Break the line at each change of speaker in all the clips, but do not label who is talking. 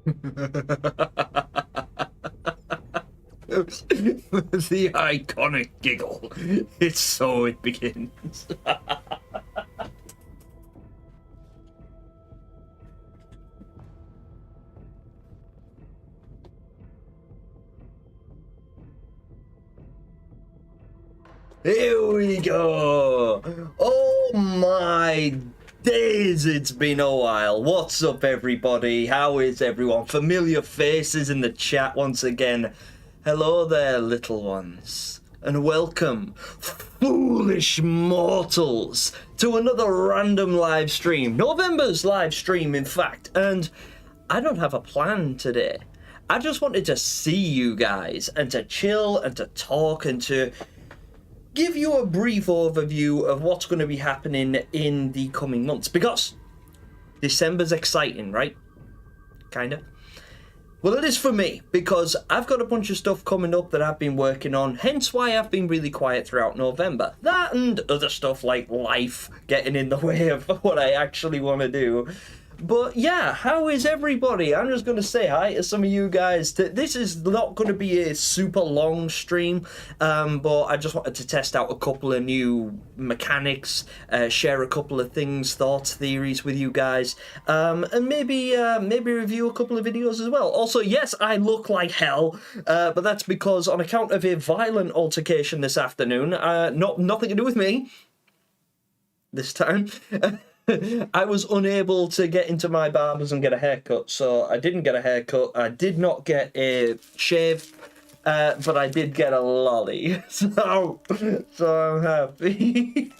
The iconic giggle. It's so it begins. Here we go. Oh my days, it's been a while. What's up, everybody? How is everyone? Familiar faces in the chat once again. Hello there, little ones, and welcome, foolish mortals, to another random live stream. November's live stream, in fact, and I don't have a plan today. I just wanted to see you guys and to chill and to talk and to give you a brief overview of what's going to be happening in the coming months, because December's exciting, right? Kinda. Well, it is for me, because I've got a bunch of stuff coming up that I've been working on, hence why I've been really quiet throughout November. That and other stuff like life getting in the way of what I actually want to do. But yeah, how is everybody? I'm just going to say hi to some of you guys. This is not going to be a super long stream, but I just wanted to test out a couple of new mechanics, share a couple of things, thoughts, theories with you guys, and maybe review a couple of videos as well. Also, yes, I look like hell, but that's because on account of a violent altercation this afternoon, nothing to do with me this time. I was unable to get into my barbers and get a haircut, so I didn't get a haircut. I did not get a shave, but I did get a lolly, so I'm happy.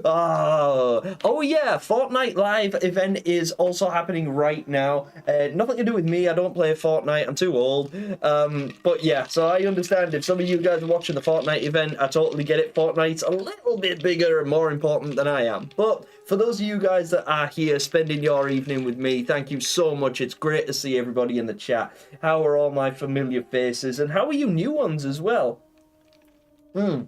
Oh yeah, Fortnite live event is also happening right now. Nothing to do with me, I don't play Fortnite, I'm too old. But yeah, so I understand if some of you guys are watching the Fortnite event, I totally get it. Fortnite's a little bit bigger and more important than I am. But for those of you guys that are here spending your evening with me, thank you so much. It's great to see everybody in the chat. How are all my familiar faces, and how are you new ones as well? I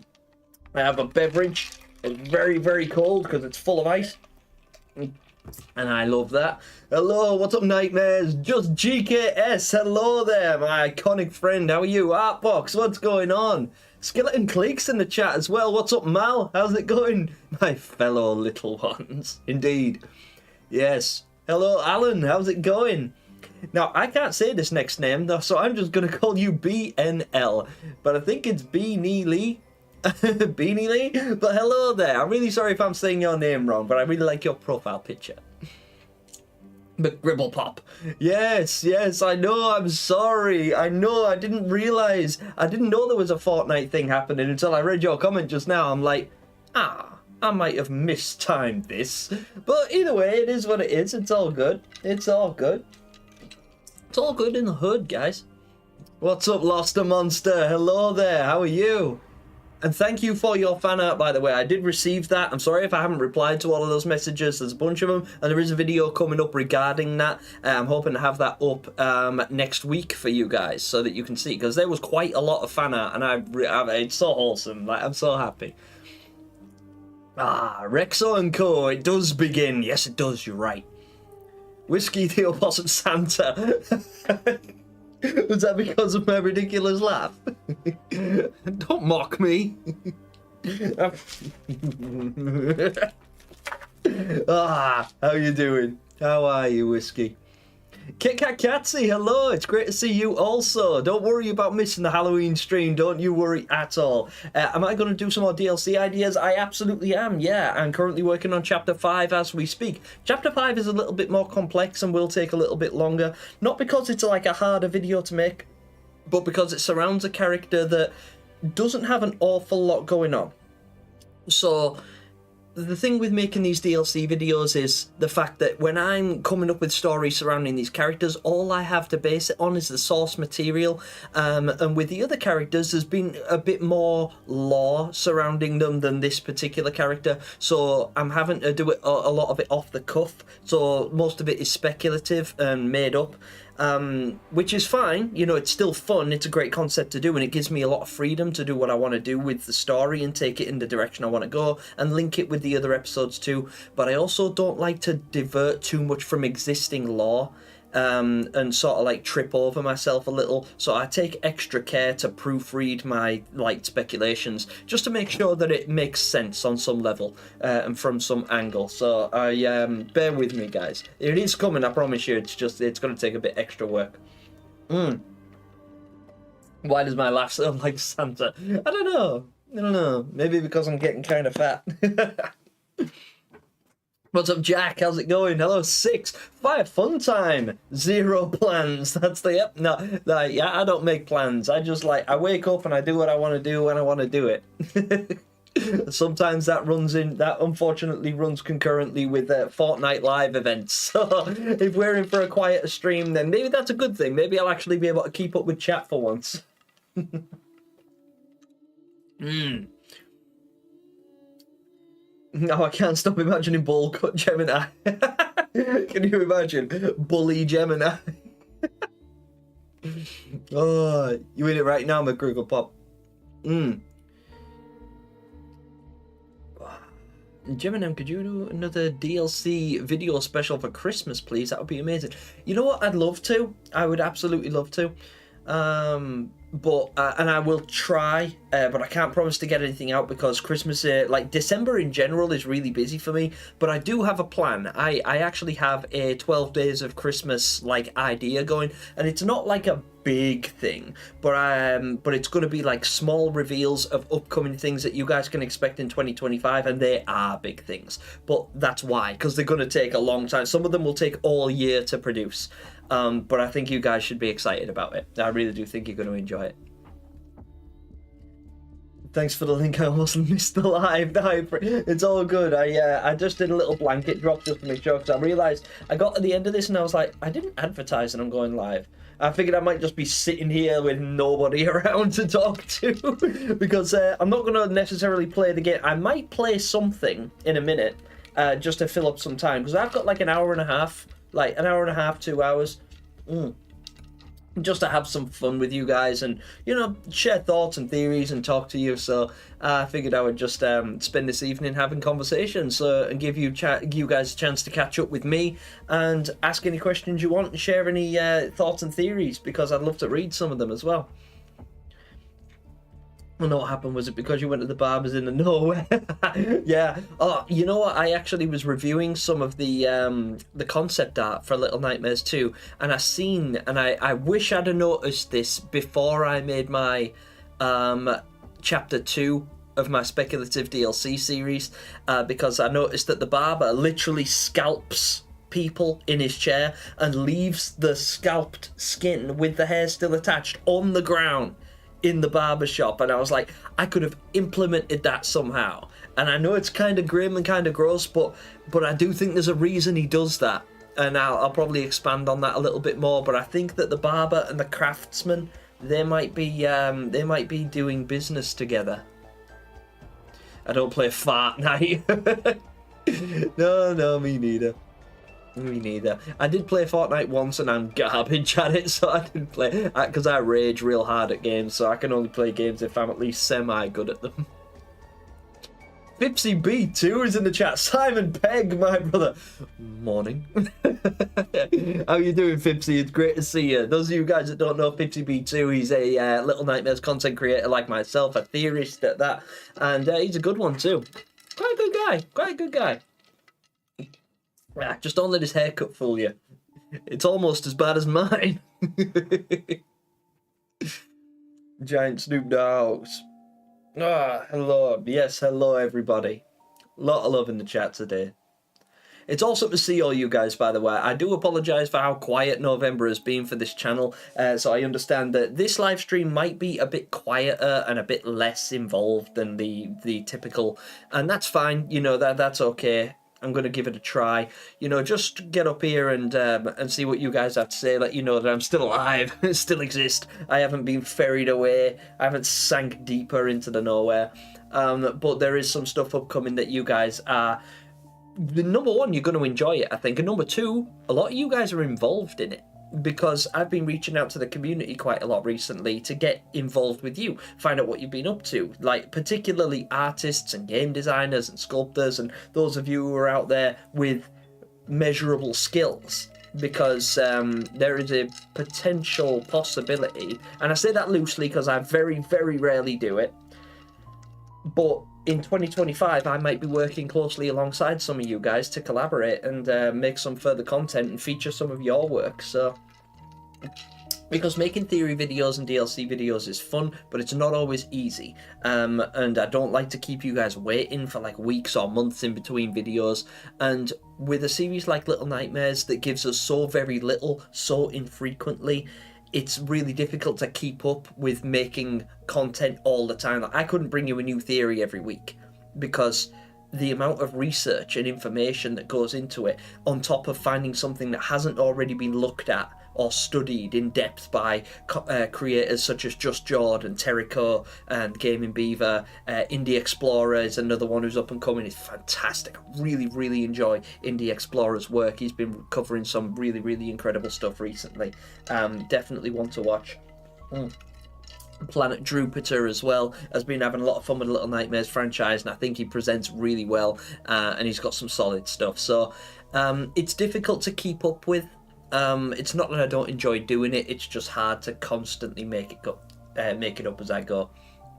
have a beverage. It's very, very cold because it's full of ice. And I love that. Hello, what's up, Nightmares? Just GKS, hello there, my iconic friend. How are you? Artbox, what's going on? Skeleton Cliques in the chat as well. What's up, Mal? How's it going? My fellow little ones. Indeed. Yes. Hello, Alan. How's it going? Now, I can't say this next name, though, so I'm just going to call you BNL. But I think it's Beanie Lee. Beanie Lee, but hello there. I'm really sorry if I'm saying your name wrong, but I really like your profile picture. McGribble Pop. Yes, I know, I'm sorry. I know, I didn't realise. I didn't know there was a Fortnite thing happening until I read your comment just now. I'm like, I might have mistimed this. But either way, it is what it is. It's all good. It's all good. It's all good in the hood, guys. What's up, Lost a Monster? Hello there, how are you? And thank you for your fan art, by the way. I did receive that. I'm sorry if I haven't replied to all of those messages. There's a bunch of them, and there is a video coming up regarding that. I'm hoping to have that up next week for you guys so that you can see, because there was quite a lot of fan art, and it's so wholesome. Like, I'm so happy. Rexo & Co. It does begin. Yes, it does. You're right. Whiskey the Opossum Santa. Was that because of my ridiculous laugh? Don't mock me. How you doing? How are you, Whiskey? Kit Kat Catsy, hello, it's great to see you also. Don't worry about missing the Halloween stream, don't you worry at all. Am I going to do some more DLC ideas? I absolutely am, yeah. I'm currently working on Chapter 5 as we speak. Chapter 5 is a little bit more complex and will take a little bit longer. Not because it's like a harder video to make, but because it surrounds a character that doesn't have an awful lot going on. So the thing with making these DLC videos is the fact that when I'm coming up with stories surrounding these characters, all I have to base it on is the source material. And with the other characters, there's been a bit more lore surrounding them than this particular character. So I'm having to do it a lot of it off the cuff. So most of it is speculative and made up. which is fine. You know, it's still fun. It's a great concept to do, and it gives me a lot of freedom to do what I want to do with the story and take it in the direction I want to go and link it with the other episodes too. But I also don't like to divert too much from existing lore. And sort of like trip over myself a little, so I take extra care to proofread my light speculations just to make sure that it makes sense on some level and from some angle. So I bear with me, guys. It is coming, I promise you. It's going to take a bit extra work. Why does my laugh sound like Santa? I don't know. Maybe because I'm getting kind of fat. What's up, Jack? How's it going? Hello, 6. Fire fun time. 0 plans. That's the yep. No, yeah, I don't make plans. I just I wake up and I do what I want to do when I want to do it. Sometimes that unfortunately runs concurrently with Fortnite live events. So if we're in for a quieter stream, then maybe that's a good thing. Maybe I'll actually be able to keep up with chat for once. No, I can't stop imagining bowl cut Gemini. Can you imagine? Bully Gemini. Oh, you in it right now, McGruggle Pop. Gemini, could you do another DLC video special for Christmas, please? That would be amazing. You know what? I'd love to. I would absolutely love to. But and I will try, but I can't promise to get anything out because Christmas, December in general is really busy for me. But I do have a plan. I actually have a 12 days of Christmas idea going, and it's not like a big thing, but it's going to be small reveals of upcoming things that you guys can expect in 2025, and they are big things. But that's why, because they're going to take a long time. Some of them will take all year to produce. But I think you guys should be excited about it. I really do think you're going to enjoy it. Thanks for the link. I almost missed the live. It's all good. I just did a little blanket drop just to make sure, because I realised I got to the end of this and I was like, I didn't advertise and I'm going live. I figured I might just be sitting here with nobody around to talk to because I'm not going to necessarily play the game. I might play something in a minute just to fill up some time, because I've got an hour and a half. 2 hours, just to have some fun with you guys and, share thoughts and theories and talk to you. So I figured I would just spend this evening having conversations and give you guys a chance to catch up with me and ask any questions you want and share any thoughts and theories, because I'd love to read some of them as well. I know what happened. Was it because you went to the barbers in the nowhere? Yeah. Oh, you know what? I actually was reviewing some of the concept art for Little Nightmares 2, and I wish I'd have noticed this before I made my chapter 2 of my speculative DLC series, because I noticed that the barber literally scalps people in his chair and leaves the scalped skin with the hair still attached on the ground in the barber shop, and I was like, I could have implemented that somehow. And I know it's kind of grim and kind of gross, but I do think there's a reason he does that, and I'll probably expand on that a little bit more. But I think that the barber and the craftsman, they might be doing business together. I don't play Fortnite. No, me neither. Me neither. I did play Fortnite once and I'm garbage at it, so I didn't play, because I rage real hard at games, so I can only play games if I'm at least semi-good at them. Fipsy B2 is in the chat. Simon Pegg, my brother. Morning. How you doing, Fipsy? It's great to see you. Those of you guys that don't know Fipsy B2, he's a Little Nightmares content creator like myself, a theorist at that, and he's a good one too. Quite a good guy. Just don't let his haircut fool you. It's almost as bad as mine. Giant Snoop Dogs. Hello. Yes, hello everybody. A lot of love in the chat today. It's awesome to see all you guys, by the way. I do apologise for how quiet November has been for this channel, so I understand that this live stream might be a bit quieter and a bit less involved than the typical, and that's fine. That's okay. I'm going to give it a try. Just get up here and see what you guys have to say. Let you know that I'm still alive, still exist. I haven't been ferried away. I haven't sank deeper into the nowhere. But there is some stuff upcoming that you guys are... Number one, you're going to enjoy it, I think. And number two, a lot of you guys are involved in it. because I've been reaching out to the community quite a lot recently to get involved with you, find out what you've been up to, like particularly artists and game designers and sculptors and those of you who are out there with measurable skills, because there is a potential possibility, and I say that loosely because I very, very rarely do it, but in 2025 I might be working closely alongside some of you guys to collaborate and make some further content and feature some of your work. So, because making theory videos and DLC videos is fun, but it's not always easy, and I don't like to keep you guys waiting for like weeks or months in between videos. And with a series like Little Nightmares that gives us so very little so infrequently, it's really difficult to keep up with making content all the time. Like, I couldn't bring you a new theory every week because the amount of research and information that goes into it, on top of finding something that hasn't already been looked at or studied in depth by creators such as Just Jordan, Terrico, and Gaming Beaver. Indie Explorer is another one who's up and coming. He's fantastic. I really, really enjoy Indie Explorer's work. He's been covering some really, really incredible stuff recently. Definitely one to watch. Planet Drupiter as well has been having a lot of fun with the Little Nightmares franchise, and I think he presents really well, and he's got some solid stuff. So it's difficult to keep up with. It's not that I don't enjoy doing it, it's just hard to constantly make it up as I go.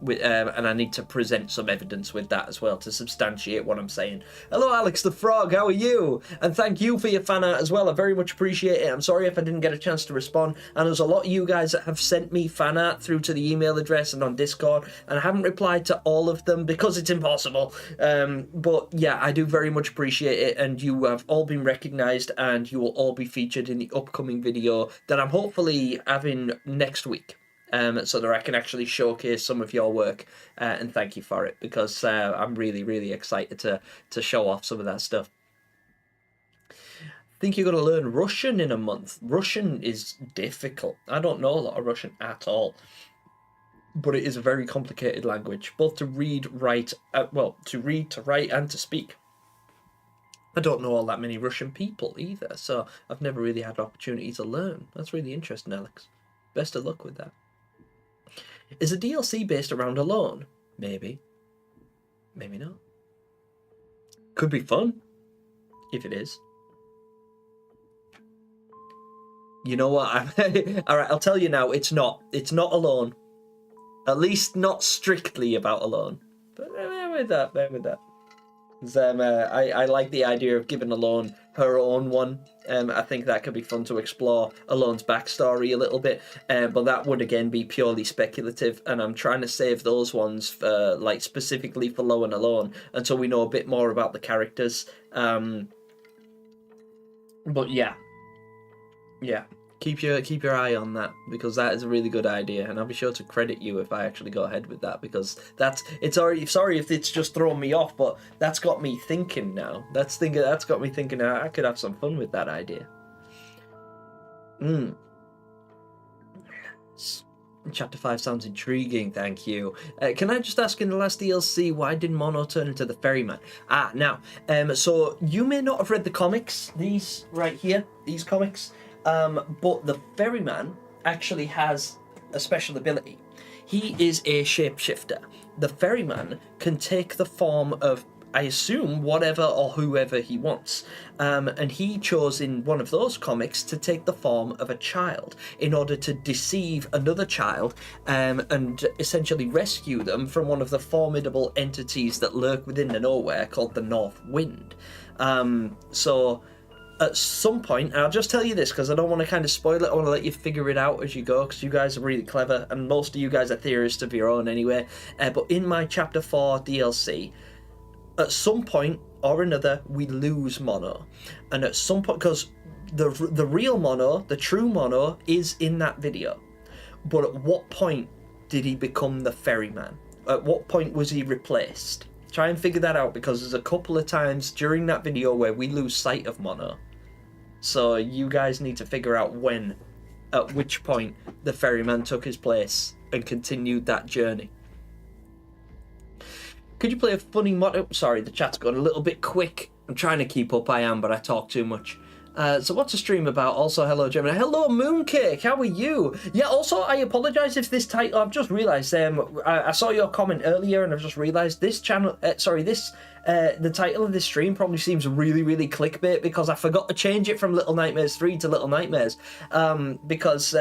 And I need to present some evidence with that as well to substantiate what I'm saying. Hello Alex the Frog, how are you? And thank you for your fan art as well, I very much appreciate it. I'm sorry if I didn't get a chance to respond, and there's a lot of you guys that have sent me fan art through to the email address and on Discord, and I haven't replied to all of them because it's impossible. But yeah, I do very much appreciate it, and you have all been recognised, and you will all be featured in the upcoming video that I'm hopefully having next week. So that I can actually showcase some of your work, and thank you for it, because I'm really, really excited to show off some of that stuff. Think you're going to learn Russian in a month? Russian is difficult. I don't know a lot of Russian at all, but it is a very complicated language, both to read, write, to read, to write, and to speak. I don't know all that many Russian people either, so I've never really had an opportunity to learn. That's really interesting, Alex. Best of luck with that. Is a DLC based around Alone? Maybe. Maybe not. Could be fun, if it is. You know what? Alright, I'll tell you now, it's not. It's not Alone. At least not strictly about Alone. But bear with that. I like the idea of giving Alone her own one. I think that could be fun to explore Alone's backstory a little bit, but that would again be purely speculative, and I'm trying to save those ones for, like, specifically for Lo and Alone until we know a bit more about the characters. But yeah. Keep your eye on that, because that is a really good idea, and I'll be sure to credit you if I actually go ahead with that, because it's already, sorry if it's just thrown me off, but that's got me thinking now. That's got me thinking I could have some fun with that idea. Chapter 5 sounds intriguing, thank you. Can I just ask, in the last DLC, why did Mono turn into the ferryman? Now, so you may not have read the comics, these right here, these comics. But the ferryman actually has a special ability. He is a shapeshifter. The ferryman can take the form of, I assume, whatever or whoever he wants. And he chose in one of those comics to take the form of a child in order to deceive another child, and essentially rescue them from one of the formidable entities that lurk within the nowhere called the North Wind. So at some point, and I'll just tell you this because I don't want to kind of spoil it, I want to let you figure it out as you go, because you guys are really clever, and most of you guys are theorists of your own anyway, but in my Chapter 4 DLC, at some point or another, we lose Mono. And at some point, because the real Mono, the true Mono, is in that video. But at what point did he become the ferryman? At what point was he replaced? Try and figure that out, because there's a couple of times during that video where we lose sight of Mono. So you guys need to figure out when, at which point, the ferryman took his place and continued that journey. Could you play a funny motto? Sorry, the chat's gone a little bit quick. I'm trying to keep up, I am, but I talk too much. So what's the stream about? Also, hello, Gemini. Hello, Mooncake. How are you? Yeah, also, I apologise if this title... I've just realised, I saw your comment earlier and I've just realised this channel... the title of this stream probably seems really, really clickbait because I forgot to change it from Little Nightmares 3 to Little Nightmares. Because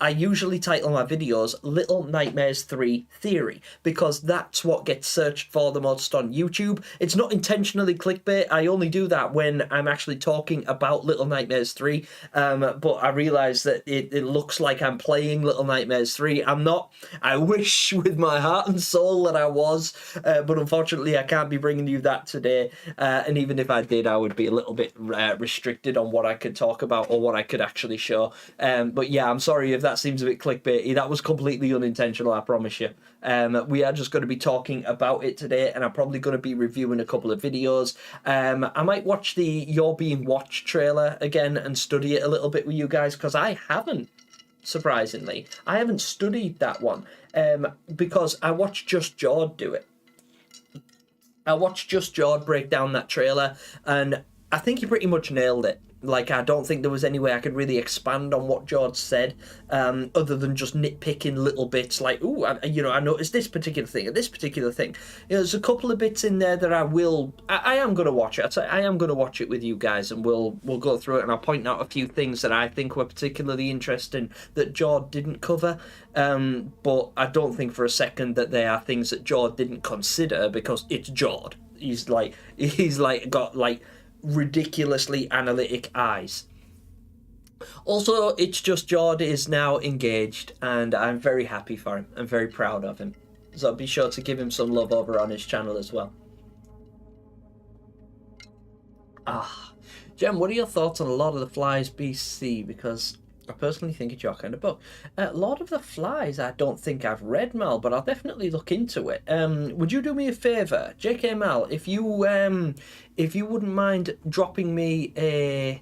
I usually title my videos Little Nightmares 3 Theory because that's what gets searched for the most on YouTube. It's not intentionally clickbait. I only do that when I'm actually talking about Little Nightmares 3. But I realise that it looks like I'm playing Little Nightmares 3. I'm not. I wish with my heart and soul that I was. But unfortunately, I can't be bringing you that today. And even if I did, I would be a little bit restricted on what I could talk about or what I could actually show. But yeah, I'm sorry if that seems a bit clickbaity. That was completely unintentional, I promise you. We are just going to be talking about it today, and I'm probably going to be reviewing a couple of videos. I might watch the You're Being Watched trailer again and study it a little bit with you guys, because I haven't, surprisingly. I haven't studied that one, because I watched Just Jord do it. I watched Just Jord break down that trailer, and I think he pretty much nailed it. Like, I don't think there was any way I could really expand on what George said, other than just nitpicking little bits like, ooh, I noticed this particular thing and this particular thing. You know, there's a couple of bits in there that I am going to watch it. I am going to watch it with you guys, and we'll go through it, and I'll point out a few things that I think were particularly interesting that George didn't cover. But I don't think for a second that they are things that George didn't consider, because it's George. He's got ridiculously analytic eyes. Also, It's Just Jord is now engaged, and I'm very happy for him. I'm very proud of him. So be sure to give him some love over on his channel as well. Jem, what are your thoughts on Lord of the Flies BC? Because I personally think it's your kind of book. Lord of the Flies, I don't think I've read, Mal, but I'll definitely look into it. Would you do me a favour, JK Mal, if you wouldn't mind dropping me a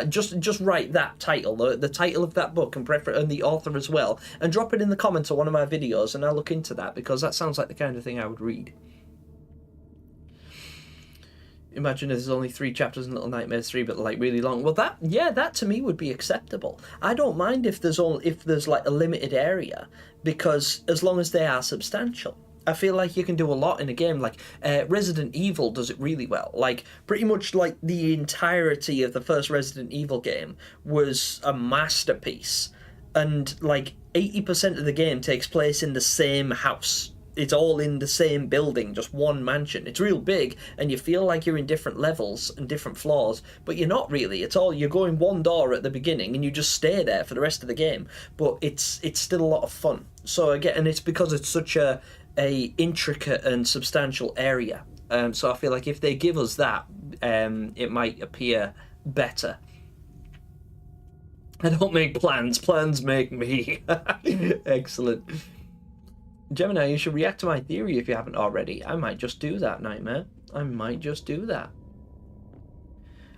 just write that title, the title of that book, and the author as well, and drop it in the comments of one of my videos, and I'll look into that, because that sounds like the kind of thing I would read. Imagine if there's only 3 chapters in Little Nightmares 3, but like really long. Well, that to me would be acceptable. I don't mind if there's like a limited area, because as long as they are substantial. I feel like you can do a lot in a game. Like Resident Evil does it really well. Like pretty much like the entirety of the first Resident Evil game was a masterpiece, and like 80% of the game takes place in the same house. It's all in the same building, just one mansion. It's real big, and you feel like you're in different levels and different floors, but you're not really. You're going one door at the beginning, and you just stay there for the rest of the game. But it's still a lot of fun. So again, and it's because it's such a intricate and substantial area. So I feel like if they give us that, it might appear better. I don't make plans. Plans make me. Excellent. Gemini, you should react to my theory if you haven't already. I might just do that, Nightmare. I might just do that.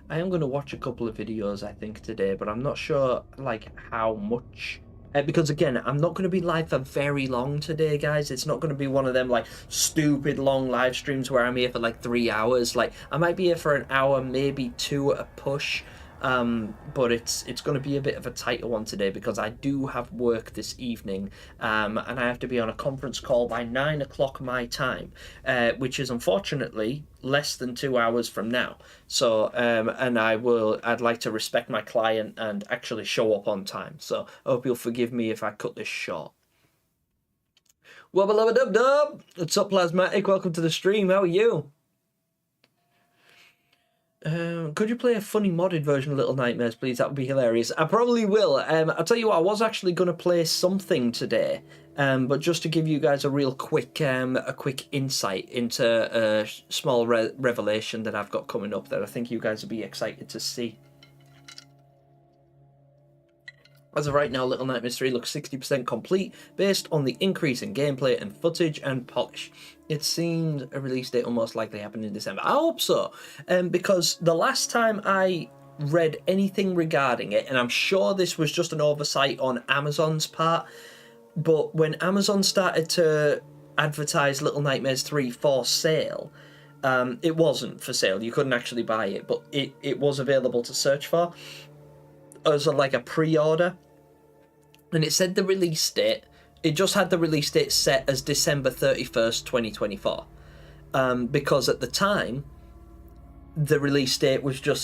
I am going to watch a couple of videos, I think, today, but I'm not sure, like, how much. Because, again, I'm not going to be live for very long today, guys. It's not going to be one of them, like, stupid long live streams where I'm here for, like, 3 hours. Like, I might be here for an hour, maybe 2 at a push. But it's going to be a bit of a tighter one today, because I do have work this evening, and I have to be on a conference call by 9 o'clock my time, which is unfortunately less than 2 hours from now. So, and I'd like to respect my client and actually show up on time. So I hope you'll forgive me if I cut this short. Wubba lubba dub dub! What's up, Plasmatic? Welcome to the stream. How are you? Could you play a funny modded version of Little Nightmares, please? That would be hilarious. I probably will. I'll tell you what, I was actually going to play something today, but just to give you guys a real quick insight into a small revelation that I've got coming up that I think you guys will be excited to see. As of right now, Little Nightmares 3 looks 60% complete based on the increase in gameplay and footage and polish. It seems a release date will most likely happen in December. I hope so, because the last time I read anything regarding it, and I'm sure this was just an oversight on Amazon's part, but when Amazon started to advertise Little Nightmares 3 for sale, It wasn't for sale. You couldn't actually buy it, but it was available to search for as like a pre-order. And it said the release date. It just had the release date set as December 31st, 2024. Because at the time, the release date was just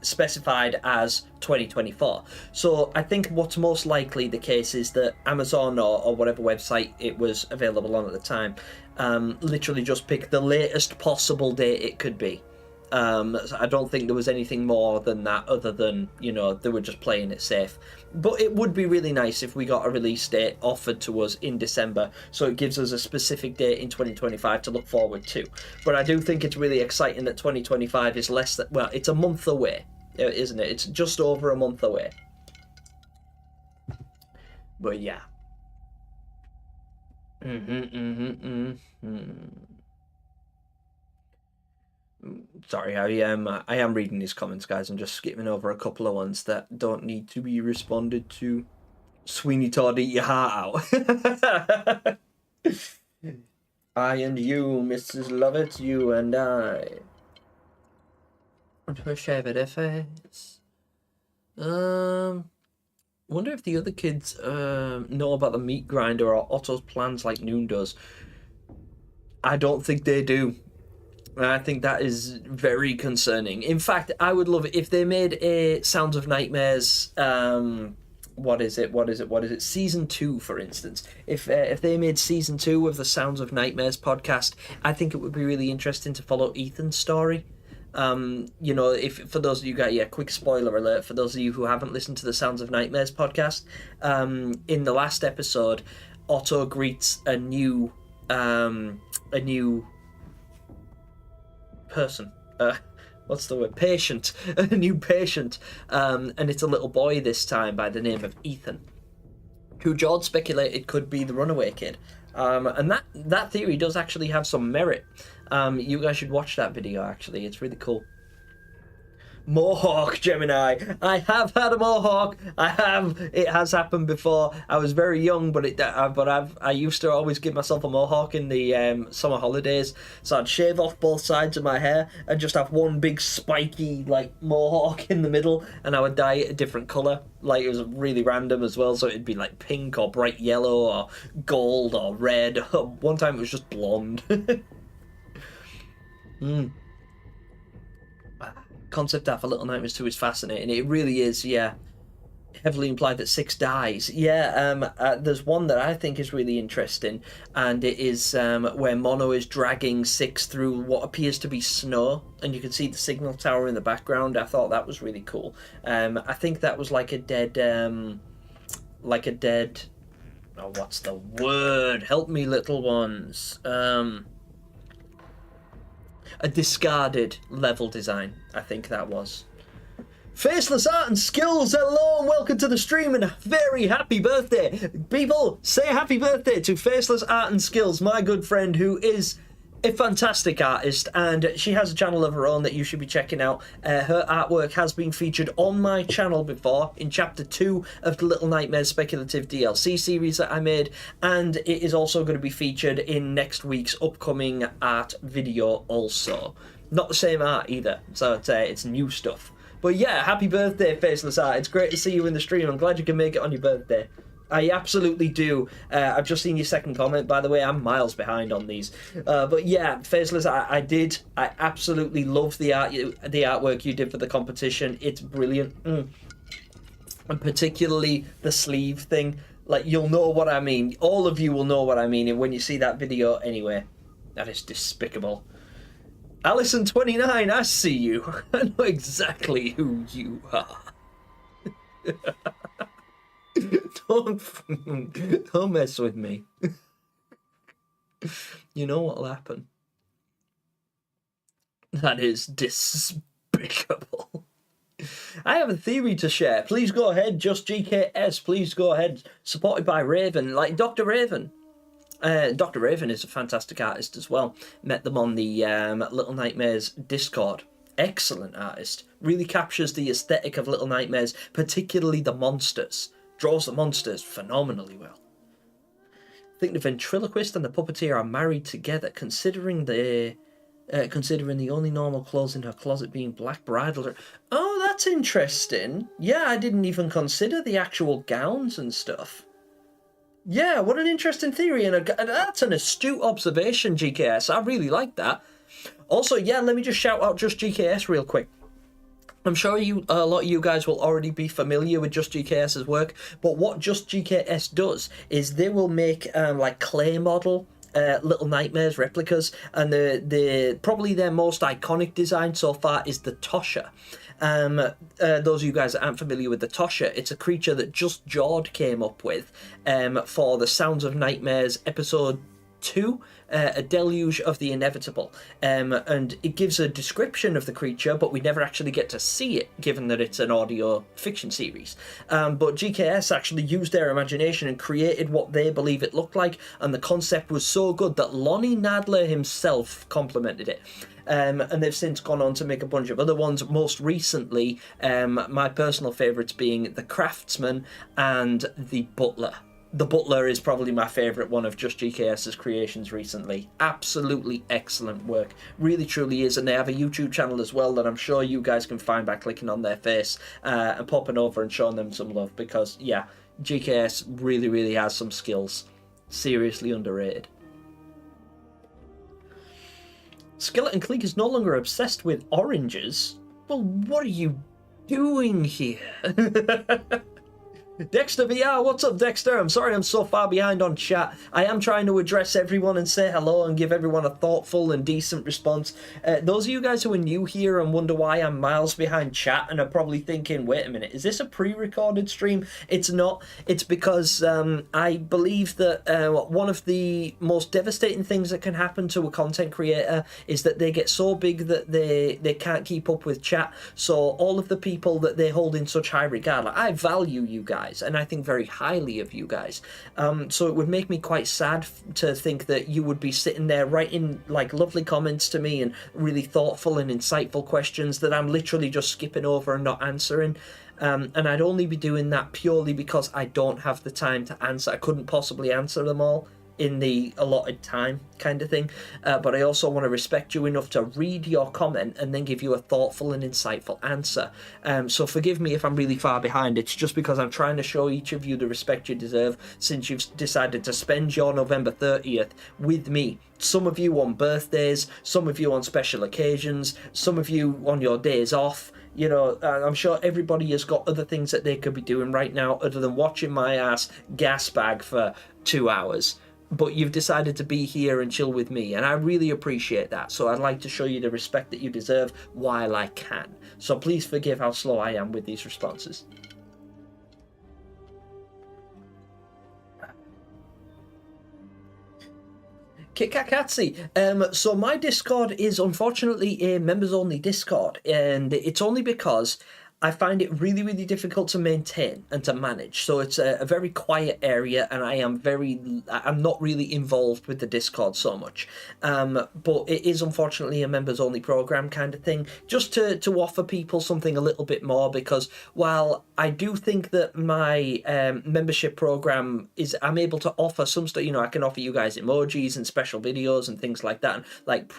specified as 2024. So I think what's most likely the case is that Amazon or whatever website it was available on at the time literally just picked the latest possible date it could be. So I don't think there was anything more than that other than, you know, they were just playing it safe. But it would be really nice if we got a release date offered to us in December, so it gives us a specific date in 2025 to look forward to. But I do think it's really exciting that 2025 is less than, well, it's a month away, isn't it? It's just over a month away. But yeah. Sorry, I am reading these comments, guys. I'm just skipping over a couple of ones that don't need to be responded to. Sweeney Todd, eat your heart out. I and you, Mrs. Lovett, you and I. To a shave at a face. Wonder if the other kids know about the meat grinder or Otto's plans like Noon does. I don't think they do. I think that is very concerning. In fact, I would love it if they made a Sounds of Nightmares. What is it? Season 2, for instance. If they made Season 2 of the Sounds of Nightmares podcast, I think it would be really interesting to follow Ethan's story. You know, if for those of you guys, quick spoiler alert for those of you who haven't listened to the Sounds of Nightmares podcast. In the last episode, Otto greets a new person, what's the word, patient, a new patient, and it's a little boy this time by the name of Ethan, who George speculated could be the runaway kid, and that theory does actually have some merit. You guys should watch that video, actually, it's really cool. Mohawk, Gemini. I have had a mohawk. It has happened before. I was very young, but I used to always give myself a mohawk in the summer holidays. So I'd shave off both sides of my hair and just have one big spiky like mohawk in the middle, and I would dye it a different color. Like, it was really random as well, so it'd be like pink or bright yellow or gold or red. One time it was just blonde. Concept art for Little Nightmares 2 is fascinating. It really is, yeah. Heavily implied that 6 dies. Yeah, there's one that I think is really interesting, and it is where Mono is dragging 6 through what appears to be snow, and you can see the signal tower in the background. I thought that was really cool. I think that was like a dead... oh, what's the word? Help me, little ones. A discarded level design, I think that was. Faceless Art and Skills, hello and welcome to the stream and a very happy birthday. People, say happy birthday to Faceless Art and Skills, my good friend who is a fantastic artist, and she has a channel of her own that you should be checking out. Her artwork has been featured on my channel before in chapter 2 of the Little Nightmares speculative DLC series that I made, and it is also going to be featured in next week's upcoming art video also. Not the same art either, so it's new stuff. But yeah, happy birthday, Faceless Art. It's great to see you in the stream. I'm glad you can make it on your birthday. I absolutely do. I've just seen your second comment, by the way. I'm miles behind on these. But yeah, Faceless, I absolutely love the artwork you did for the competition. It's brilliant. And particularly the sleeve thing. Like, you'll know what I mean. All of you will know what I mean when you see that video anyway. That is despicable. Allison29, I see you. I know exactly who you are. Don't mess with me. You know what'll happen. That is despicable. I have a theory to share. Please go ahead. Just GKS. Please go ahead. Supported by Raven, like Dr. Raven. Dr. Raven is a fantastic artist as well. Met them on the Little Nightmares Discord. Excellent artist. Really captures the aesthetic of Little Nightmares, particularly the monsters. Draws the monsters phenomenally well. I think the ventriloquist and the puppeteer are married together, considering the considering the only normal clothes in her closet being black bridal. Oh, that's interesting. Yeah, I didn't even consider the actual gowns and stuff. Yeah, what an interesting theory, and that's an astute observation, GKS. I really like that. Also, yeah, let me just shout out Just GKS real quick. I'm sure a lot of you guys will already be familiar with Just GKS's work, but what Just GKS does is they will make like clay model Little Nightmares replicas, and probably their most iconic design so far is the Tosha. Those of you guys that aren't familiar with the Tosha, it's a creature that Just Jord came up with for the Sounds of Nightmares episode 2, A Deluge of the Inevitable, and it gives a description of the creature, but we never actually get to see it, given that it's an audio fiction series. But GKS actually used their imagination and created what they believe it looked like, and the concept was so good that Lonnie Nadler himself complimented it. And they've since gone on to make a bunch of other ones, most recently my personal favourites being the Craftsman and the Butler. The Butler is probably my favourite one of Just GKS's creations recently. Absolutely excellent work. Really, truly is. And they have a YouTube channel as well that I'm sure you guys can find by clicking on their face and popping over and showing them some love. Because, yeah, GKS really, really has some skills. Seriously underrated. Skeleton Cleek is no longer obsessed with oranges. Well, what are you doing here? Dexter VR, what's up, Dexter? I'm sorry I'm so far behind on chat. I am trying to address everyone and say hello and give everyone a thoughtful and decent response. Those of you guys who are new here and wonder why I'm miles behind chat and are probably thinking, wait a minute, is this a pre-recorded stream? It's not. It's because I believe that one of the most devastating things that can happen to a content creator is that they get so big that they can't keep up with chat. So all of the people that they hold in such high regard, like, I value you guys, and I think very highly of you guys. So it would make me quite sad to think that you would be sitting there writing like lovely comments to me and really thoughtful and insightful questions that I'm literally just skipping over and not answering. And I'd only be doing that purely because I don't have the time to answer. I couldn't possibly answer them all in the allotted time, kind of thing. But I also want to respect you enough to read your comment and then give you a thoughtful and insightful answer. So forgive me if I'm really far behind. It's just because I'm trying to show each of you the respect you deserve since you've decided to spend your November 30th with me. Some of you on birthdays, some of you on special occasions, some of you on your days off. You know, I'm sure everybody has got other things that they could be doing right now other than watching my ass gas bag for 2 hours. But you've decided to be here and chill with me, and I really appreciate that. So I'd like to show you the respect that you deserve while I can. So please forgive how slow I am with these responses. Kitkakatsi. So my Discord is unfortunately a members-only Discord, and it's only because I find it really, really difficult to maintain and to manage. So it's a very quiet area, and I'm not really involved with the Discord so much. But it is unfortunately a members-only program kind of thing, just to offer people something a little bit more, because while I do think that my membership program I'm able to offer some stuff, you know, I can offer you guys emojis and special videos and things like that, like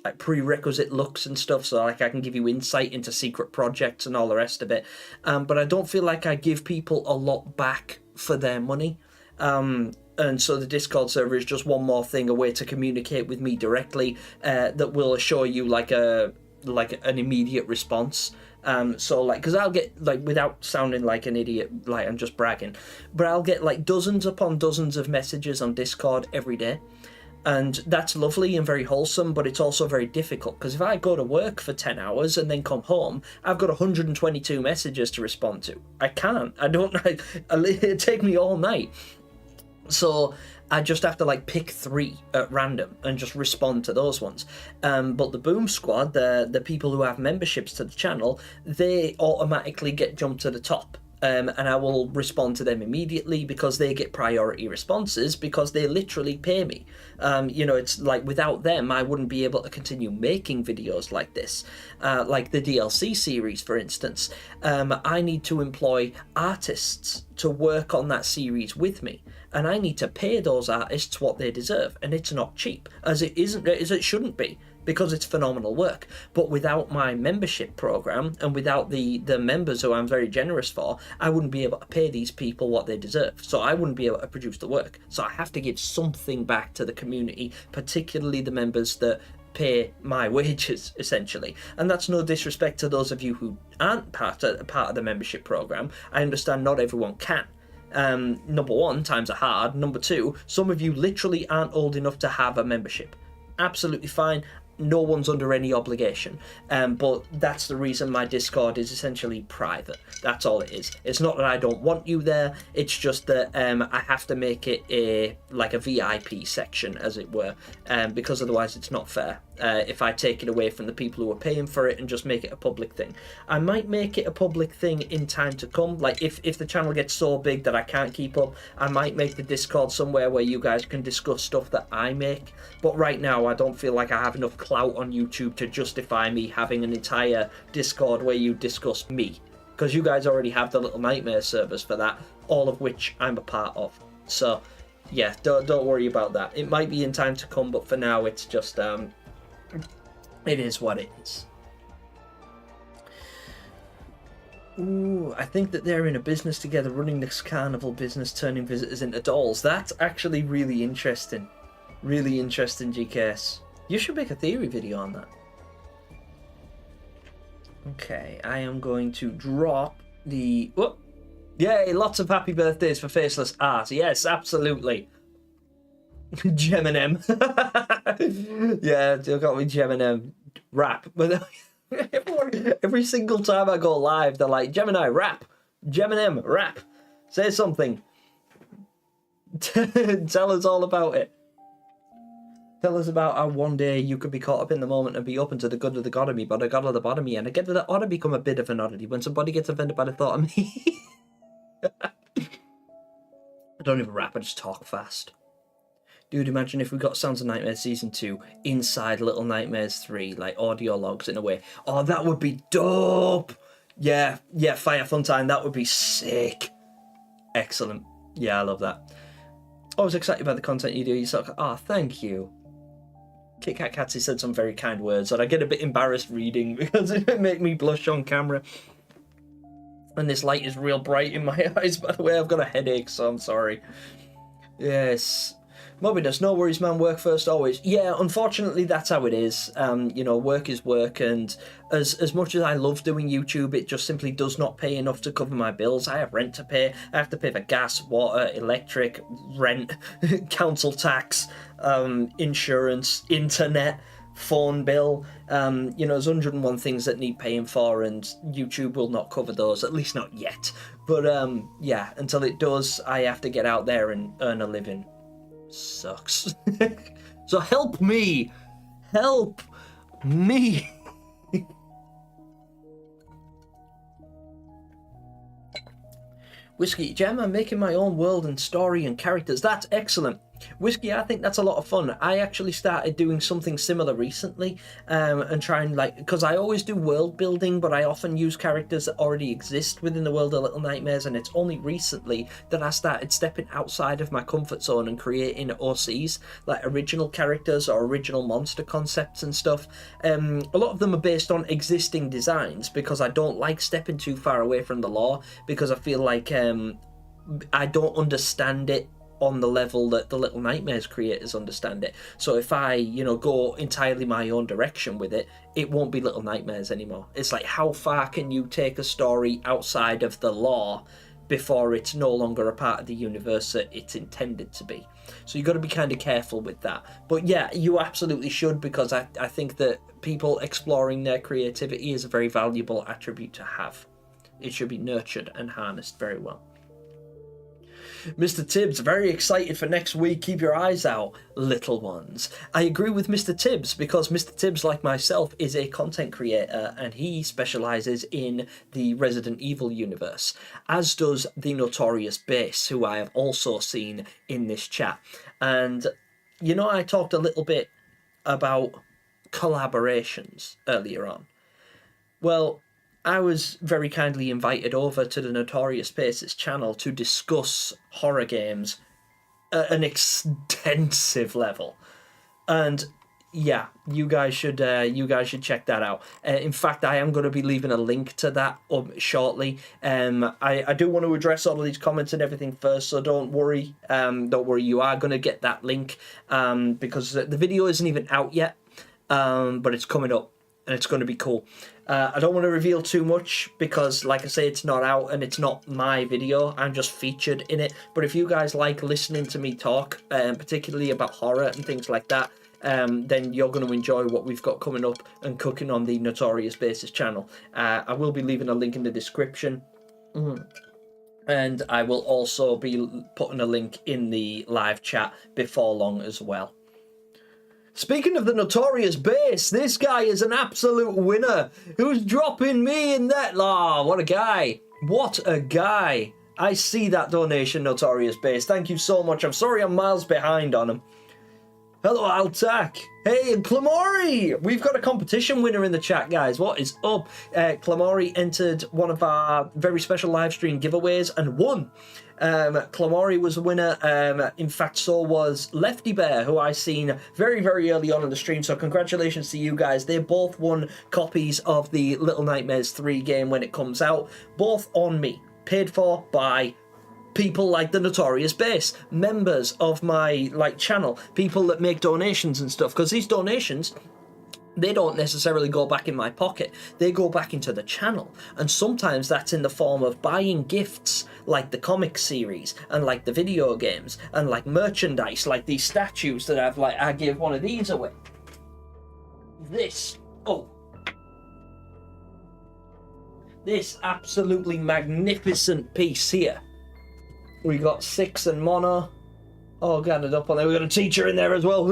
like prerequisite looks and stuff, so like I can give you insight into secret projects and all the rest of it, but I don't feel like I give people a lot back for their money, and so the Discord server is just one more thing, a way to communicate with me directly that will assure you like an immediate response. So like, because I'll get, like, without sounding like an idiot, like I'm just bragging, but I'll get like dozens upon dozens of messages on Discord every day. And that's lovely and very wholesome, but it's also very difficult, because if I go to work for 10 hours and then come home, I've got 122 messages to respond to. I can't. It'd take me all night. So I just have to like pick 3 at random and just respond to those ones. But the Boom Squad, the people who have memberships to the channel, they automatically get jumped to the top. and I will respond to them immediately because they get priority responses because they literally pay me. You know, it's like without them, I wouldn't be able to continue making videos like this. Like the DLC series, for instance. I need to employ artists to work on that series with me. And I need to pay those artists what they deserve. And it's not cheap, as it isn't, as it shouldn't be, because it's phenomenal work. But without my membership program and without the members who I'm very generous for, I wouldn't be able to pay these people what they deserve. So I wouldn't be able to produce the work. So I have to give something back to the community, particularly the members that pay my wages, essentially. And that's no disrespect to those of you who aren't part of the membership program. I understand not everyone can. Number one, times are hard. Number two, some of you literally aren't old enough to have a membership. Absolutely fine. No one's under any obligation. But that's the reason my Discord is essentially private. That's all it is. It's not that I don't want you there. It's just that I have to make it a VIP section, as it were, because otherwise it's not fair. If I take it away from the people who are paying for it and just make it a public thing. I might make it a public thing in time to come. Like if the channel gets so big that I can't keep up, I might make the Discord somewhere where you guys can discuss stuff that I make. But right now I don't feel like I have enough clout on YouTube to justify me having an entire Discord where you discuss me. Because you guys already have the Little Nightmares servers for that, all of which I'm a part of. So yeah, don't worry about that. It might be in time to come, but for now it's just it is what it is. Ooh, I think that they're in a business together, running this carnival business, turning visitors into dolls. That's actually really interesting. Really interesting, GKS. You should make a theory video on that. Okay, I am going to drop the... Whoop! Yay, lots of happy birthdays for Faceless Art. Yes, absolutely. Gemini. Yeah, I got me Gemini rap. But every single time I go live, they're like, Gemini rap. Gemini rap. Say something. Tell us all about it. Tell us about how one day you could be caught up in the moment and be open to the good of the god of me, but the god of the bottom of me, and I get that it ought to become a bit of an oddity when somebody gets offended by the thought of me. I don't even rap, I just talk fast. Dude, imagine if we got Sounds of Nightmares Season 2 inside Little Nightmares 3, like audio logs in a way. Oh, that would be dope! Yeah, Fire Fun Time, that would be sick. Excellent. Yeah, I love that. I was excited by the content you do. You sort of, oh, thank you. Kit Kat Catsy said some very kind words, and I get a bit embarrassed reading because it make me blush on camera. And this light is real bright in my eyes, by the way. I've got a headache, so I'm sorry. Yes. Morbidus, no worries, man. Work first, always. Yeah, unfortunately, that's how it is. You know, work is work, and as much as I love doing YouTube, it just simply does not pay enough to cover my bills. I have rent to pay. I have to pay for gas, water, electric, rent, council tax, insurance, internet, phone bill. You know, there's 101 things that need paying for, and YouTube will not cover those, at least not yet. But yeah, until it does, I have to get out there and earn a living. Sucks. So help me. Help me. Whiskey, Gem, I'm making my own world and story and characters. That's excellent. Whiskey, I think that's a lot of fun. I actually started doing something similar recently, and trying, like, because I always do world building, but I often use characters that already exist within the world of Little Nightmares, and it's only recently that I started stepping outside of my comfort zone and creating OCs, like original characters or original monster concepts and stuff. A lot of them are based on existing designs, because I don't like stepping too far away from the lore, because I feel like I don't understand it on the level that the Little Nightmares creators understand it. So if I, you know, go entirely my own direction with it, it won't be Little Nightmares anymore. It's like, how far can you take a story outside of the lore before it's no longer a part of the universe that it's intended to be? So you've got to be kind of careful with that. But yeah, you absolutely should, because I think that people exploring their creativity is a very valuable attribute to have. It should be nurtured and harnessed very well. Mr. Tibbs, very excited for next week. Keep your eyes out, little ones. I agree with Mr. Tibbs because Mr. Tibbs, like myself, is a content creator and he specialises in the Resident Evil universe, as does the Notorious Base, who I have also seen in this chat. And, you know, I talked a little bit about collaborations earlier on. Well, I was very kindly invited over to the Notorious Base's channel to discuss horror games at an extensive level, and yeah, you guys should check that out. In fact, I am going to be leaving a link to that up shortly. I do want to address all of these comments and everything first, so don't worry. You are going to get that link because the video isn't even out yet, but it's coming up and it's going to be cool. I don't want to reveal too much because, like I say, it's not out and it's not my video. I'm just featured in it. But if you guys like listening to me talk, particularly about horror and things like that, then you're going to enjoy what we've got coming up and cooking on the Notorious Bases channel. I will be leaving a link in the description. And I will also be putting a link in the live chat before long as well. Speaking of the Notorious Base, this guy is an absolute winner. Who's dropping me in that? Oh, what a guy. What a guy. I see that donation, Notorious Base. Thank you so much. I'm sorry I'm miles behind on him. Hello, Altac. Hey, and Clamori. We've got a competition winner in the chat, guys. What is up? Clamori entered one of our very special live stream giveaways and won. Clamori was the winner. In fact, so was Lefty Bear, who I seen very, very early on in the stream. So congratulations to you guys. They both won copies of the Little Nightmares 3 game when it comes out. Both on me. Paid for by people like the Notorious Base, members of my channel, people that make donations and stuff, because these donations, they don't necessarily go back in my pocket, they go back into the channel, and sometimes that's in the form of buying gifts like the comic series and like the video games and like merchandise, like these statues that I gave one of these away. This absolutely magnificent piece here. We got Six and Mono all gathered up on there. We got a teacher in there as well.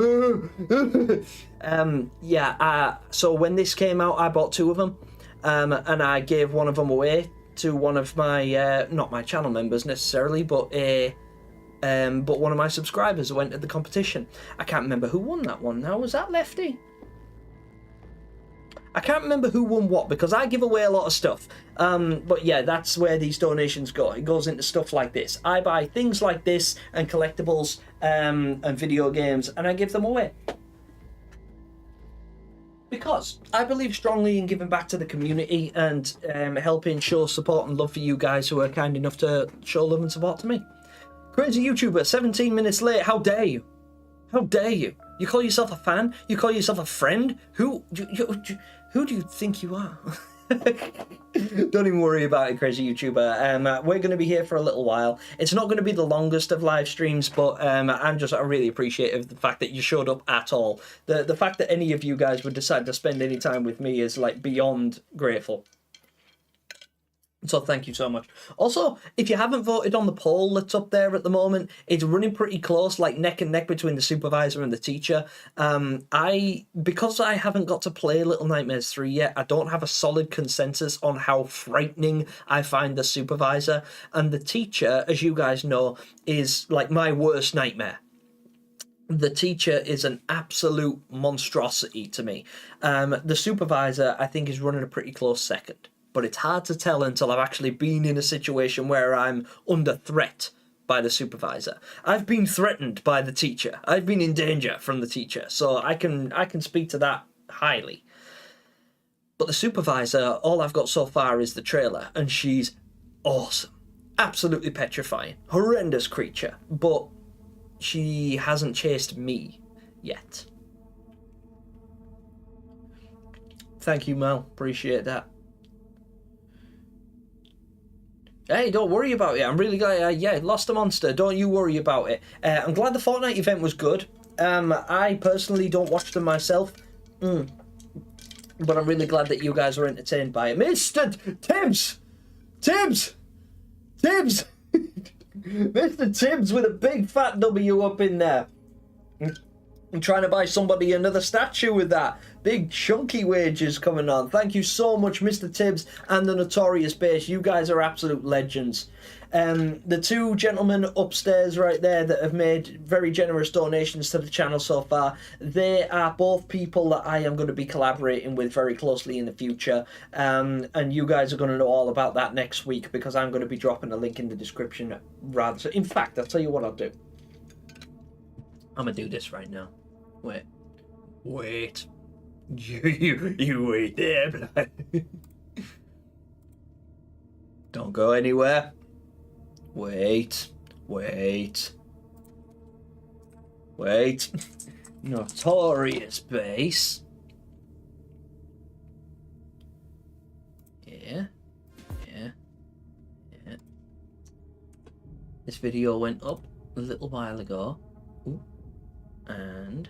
So when this came out, I bought 2 of them, and I gave one of them away to one of my not my channel members necessarily, but one of my subscribers who went to the competition. I can't remember who won that one now. Was that Lefty? I can't remember who won what because I give away a lot of stuff. But yeah, that's where these donations go. It goes into stuff like this. I buy things like this and collectibles and video games, and I give them away. Because I believe strongly in giving back to the community and helping show support and love for you guys who are kind enough to show love and support to me. Crazy YouTuber, 17 minutes late. How dare you? How dare you? You call yourself a fan? You call yourself a friend? Who do you think you are? Don't even worry about it, crazy YouTuber. We're going to be here for a little while. It's not going to be the longest of live streams, but I'm really appreciative of the fact that you showed up at all. The fact that any of you guys would decide to spend any time with me is beyond grateful. So thank you so much. Also, if you haven't voted on the poll that's up there at the moment, it's running pretty close, neck and neck between the supervisor and the teacher. Because I haven't got to play Little Nightmares 3 yet, I don't have a solid consensus on how frightening I find the supervisor. And the teacher, as you guys know, is my worst nightmare. The teacher is an absolute monstrosity to me. The supervisor, I think, is running a pretty close second. But it's hard to tell until I've actually been in a situation where I'm under threat by the supervisor. I've been threatened by the teacher. I've been in danger from the teacher, so I can speak to that highly. But the supervisor, all I've got so far is the trailer, and she's awesome. Absolutely petrifying. Horrendous creature. But she hasn't chased me yet. Thank you, Mel. Appreciate that. Hey, don't worry about it. I'm really glad. Lost a monster. Don't you worry about it. I'm glad the Fortnite event was good. I personally don't watch them myself. But I'm really glad that you guys were entertained by it. Mr. Tibbs! Mr. Tibbs with a big fat W up in there. I'm trying to buy somebody another statue with that. Big chunky wages coming on. Thank you so much, Mr. Tibbs and the Notorious Base. You guys are absolute legends. The two gentlemen upstairs right there that have made very generous donations to the channel so far, they are both people that I am going to be collaborating with very closely in the future. And you guys are going to know all about that next week because I'm going to be dropping a link in the description. In fact, I'll tell you what I'll do. I'm going to do this right now. Wait. You wait there. Don't go anywhere. Wait. Notorious Base. Yeah. This video went up a little while ago. Ooh. And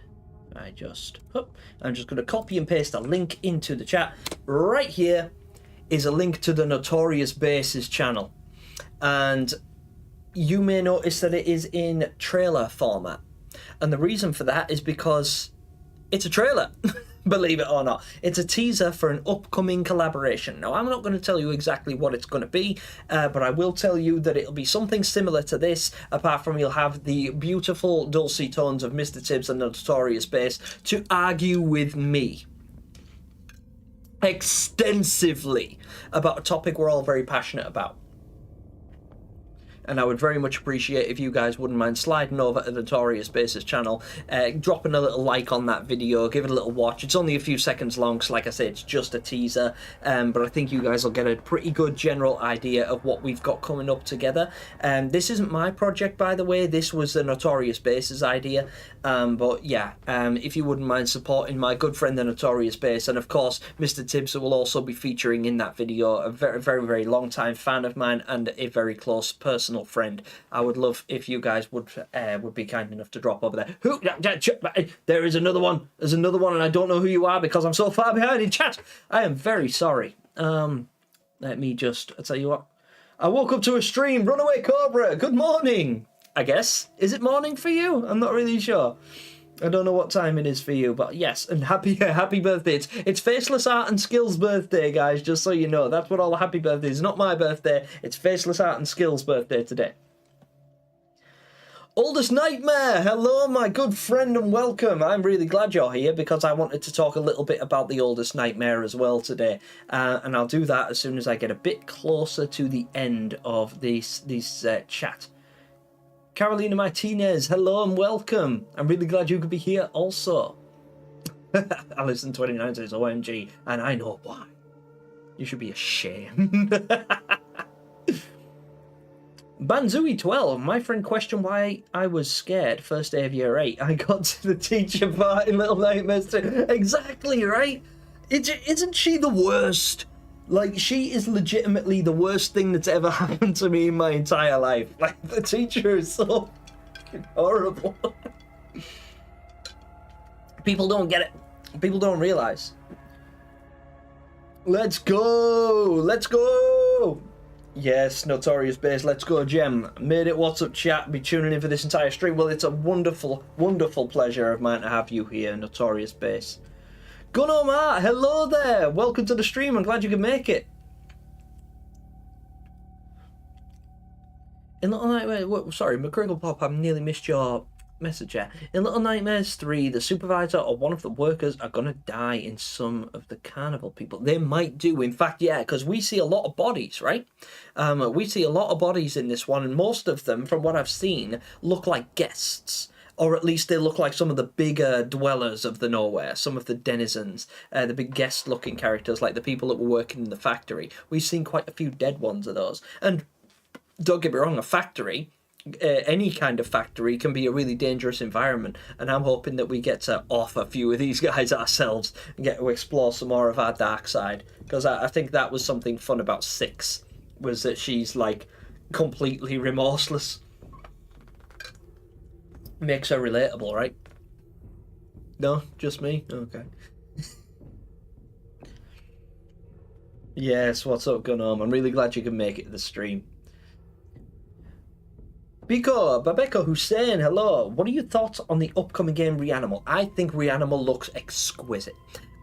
I'm just going to copy and paste a link into the chat. Right here is a link to the Notorious Base's channel. And you may notice that it is in trailer format. And the reason for that is because it's a trailer, believe it or not. It's a teaser for an upcoming collaboration. Now, I'm not going to tell you exactly what it's going to be, but I will tell you that it'll be something similar to this, apart from you'll have the beautiful dulcet tones of Mr. Tibbs and the Notorious Base to argue with me extensively about a topic we're all very passionate about. And I would very much appreciate if you guys wouldn't mind sliding over to the Notorious Base's channel, dropping a little like on that video, give it a little watch. It's only a few seconds long, so like I say, it's just a teaser. But I think you guys will get a pretty good general idea of what we've got coming up together. This isn't my project, by the way. This was the Notorious Base's idea. But yeah, if you wouldn't mind supporting my good friend, the Notorious Base, and of course, Mr. Tibbs will also be featuring in that video, a very, very, very long time fan of mine and a very close personal friend. I would love if you guys would be kind enough to drop over there. There is another one. There's another one, and I don't know who you are because I'm so far behind in chat. I am very sorry. Let me just, I'll tell you what. I woke up to a stream. Runaway Cobra. Good morning, I guess. Is it morning for you? I'm not really sure. I don't know what time it is for you, but yes, and happy birthday. It's Faceless Art and Skills birthday, guys, just so you know. That's what all the happy birthdays. It's not my birthday, it's Faceless Art and Skills birthday today. Oldest Nightmare, hello my good friend and welcome. I'm really glad you're here because I wanted to talk a little bit about the Oldest Nightmare as well today. And I'll do that as soon as I get a bit closer to the end of this chat. Carolina Martinez, hello and welcome. I'm really glad you could be here also. Alison29 says, OMG, and I know why. You should be ashamed. Banzui12, my friend questioned why I was scared first day of year 8. I got to the teacher part in Little Nightmares too. Exactly, right? Isn't she the worst? Like, she is legitimately the worst thing that's ever happened to me in my entire life. Like, the teacher is so horrible. People don't get it. People don't realize. Let's go! Let's go! Yes, Notorious Base, let's go, Gem. Made it, what's up, chat? Be tuning in for this entire stream. Well, it's a wonderful, wonderful pleasure of mine to have you here, Notorious Base. Gun Omar, hello there. Welcome to the stream. I'm glad you could make it. In Little Nightmares, sorry, McCrickle Pop, I've nearly missed your message here. In Little Nightmares 3, the supervisor or one of the workers are going to die in some of the carnival people. They might do, in fact, yeah, because we see a lot of bodies, right? We see a lot of bodies in this one, and most of them, from what I've seen, look like guests. Or at least they look like some of the bigger dwellers of the nowhere, some of the denizens, the big guest-looking characters, like the people that were working in the factory. We've seen quite a few dead ones of those. And don't get me wrong, a factory, any kind of factory, can be a really dangerous environment. And I'm hoping that we get to off a few of these guys ourselves and get to explore some more of our dark side. Because I think that was something fun about 6, was that she's, like, completely remorseless. Makes her relatable, right? No? Just me? Okay. Yes, what's up, Gunham? I'm really glad you can make it to the stream. Babeko Hussein, hello. What are your thoughts on the upcoming game Reanimal? I think Reanimal looks exquisite.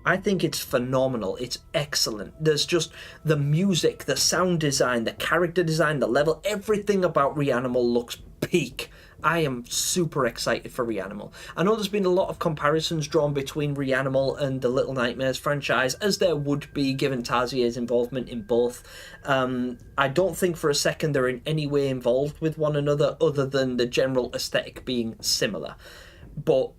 I think it's phenomenal. It's excellent. There's just the music, the sound design, the character design, the level, everything about Reanimal looks peak. I am super excited for Reanimal. I know there's been a lot of comparisons drawn between Reanimal and the Little Nightmares franchise, as there would be given Tazier's involvement in both. I don't think for a second they're in any way involved with one another other than the general aesthetic being similar. But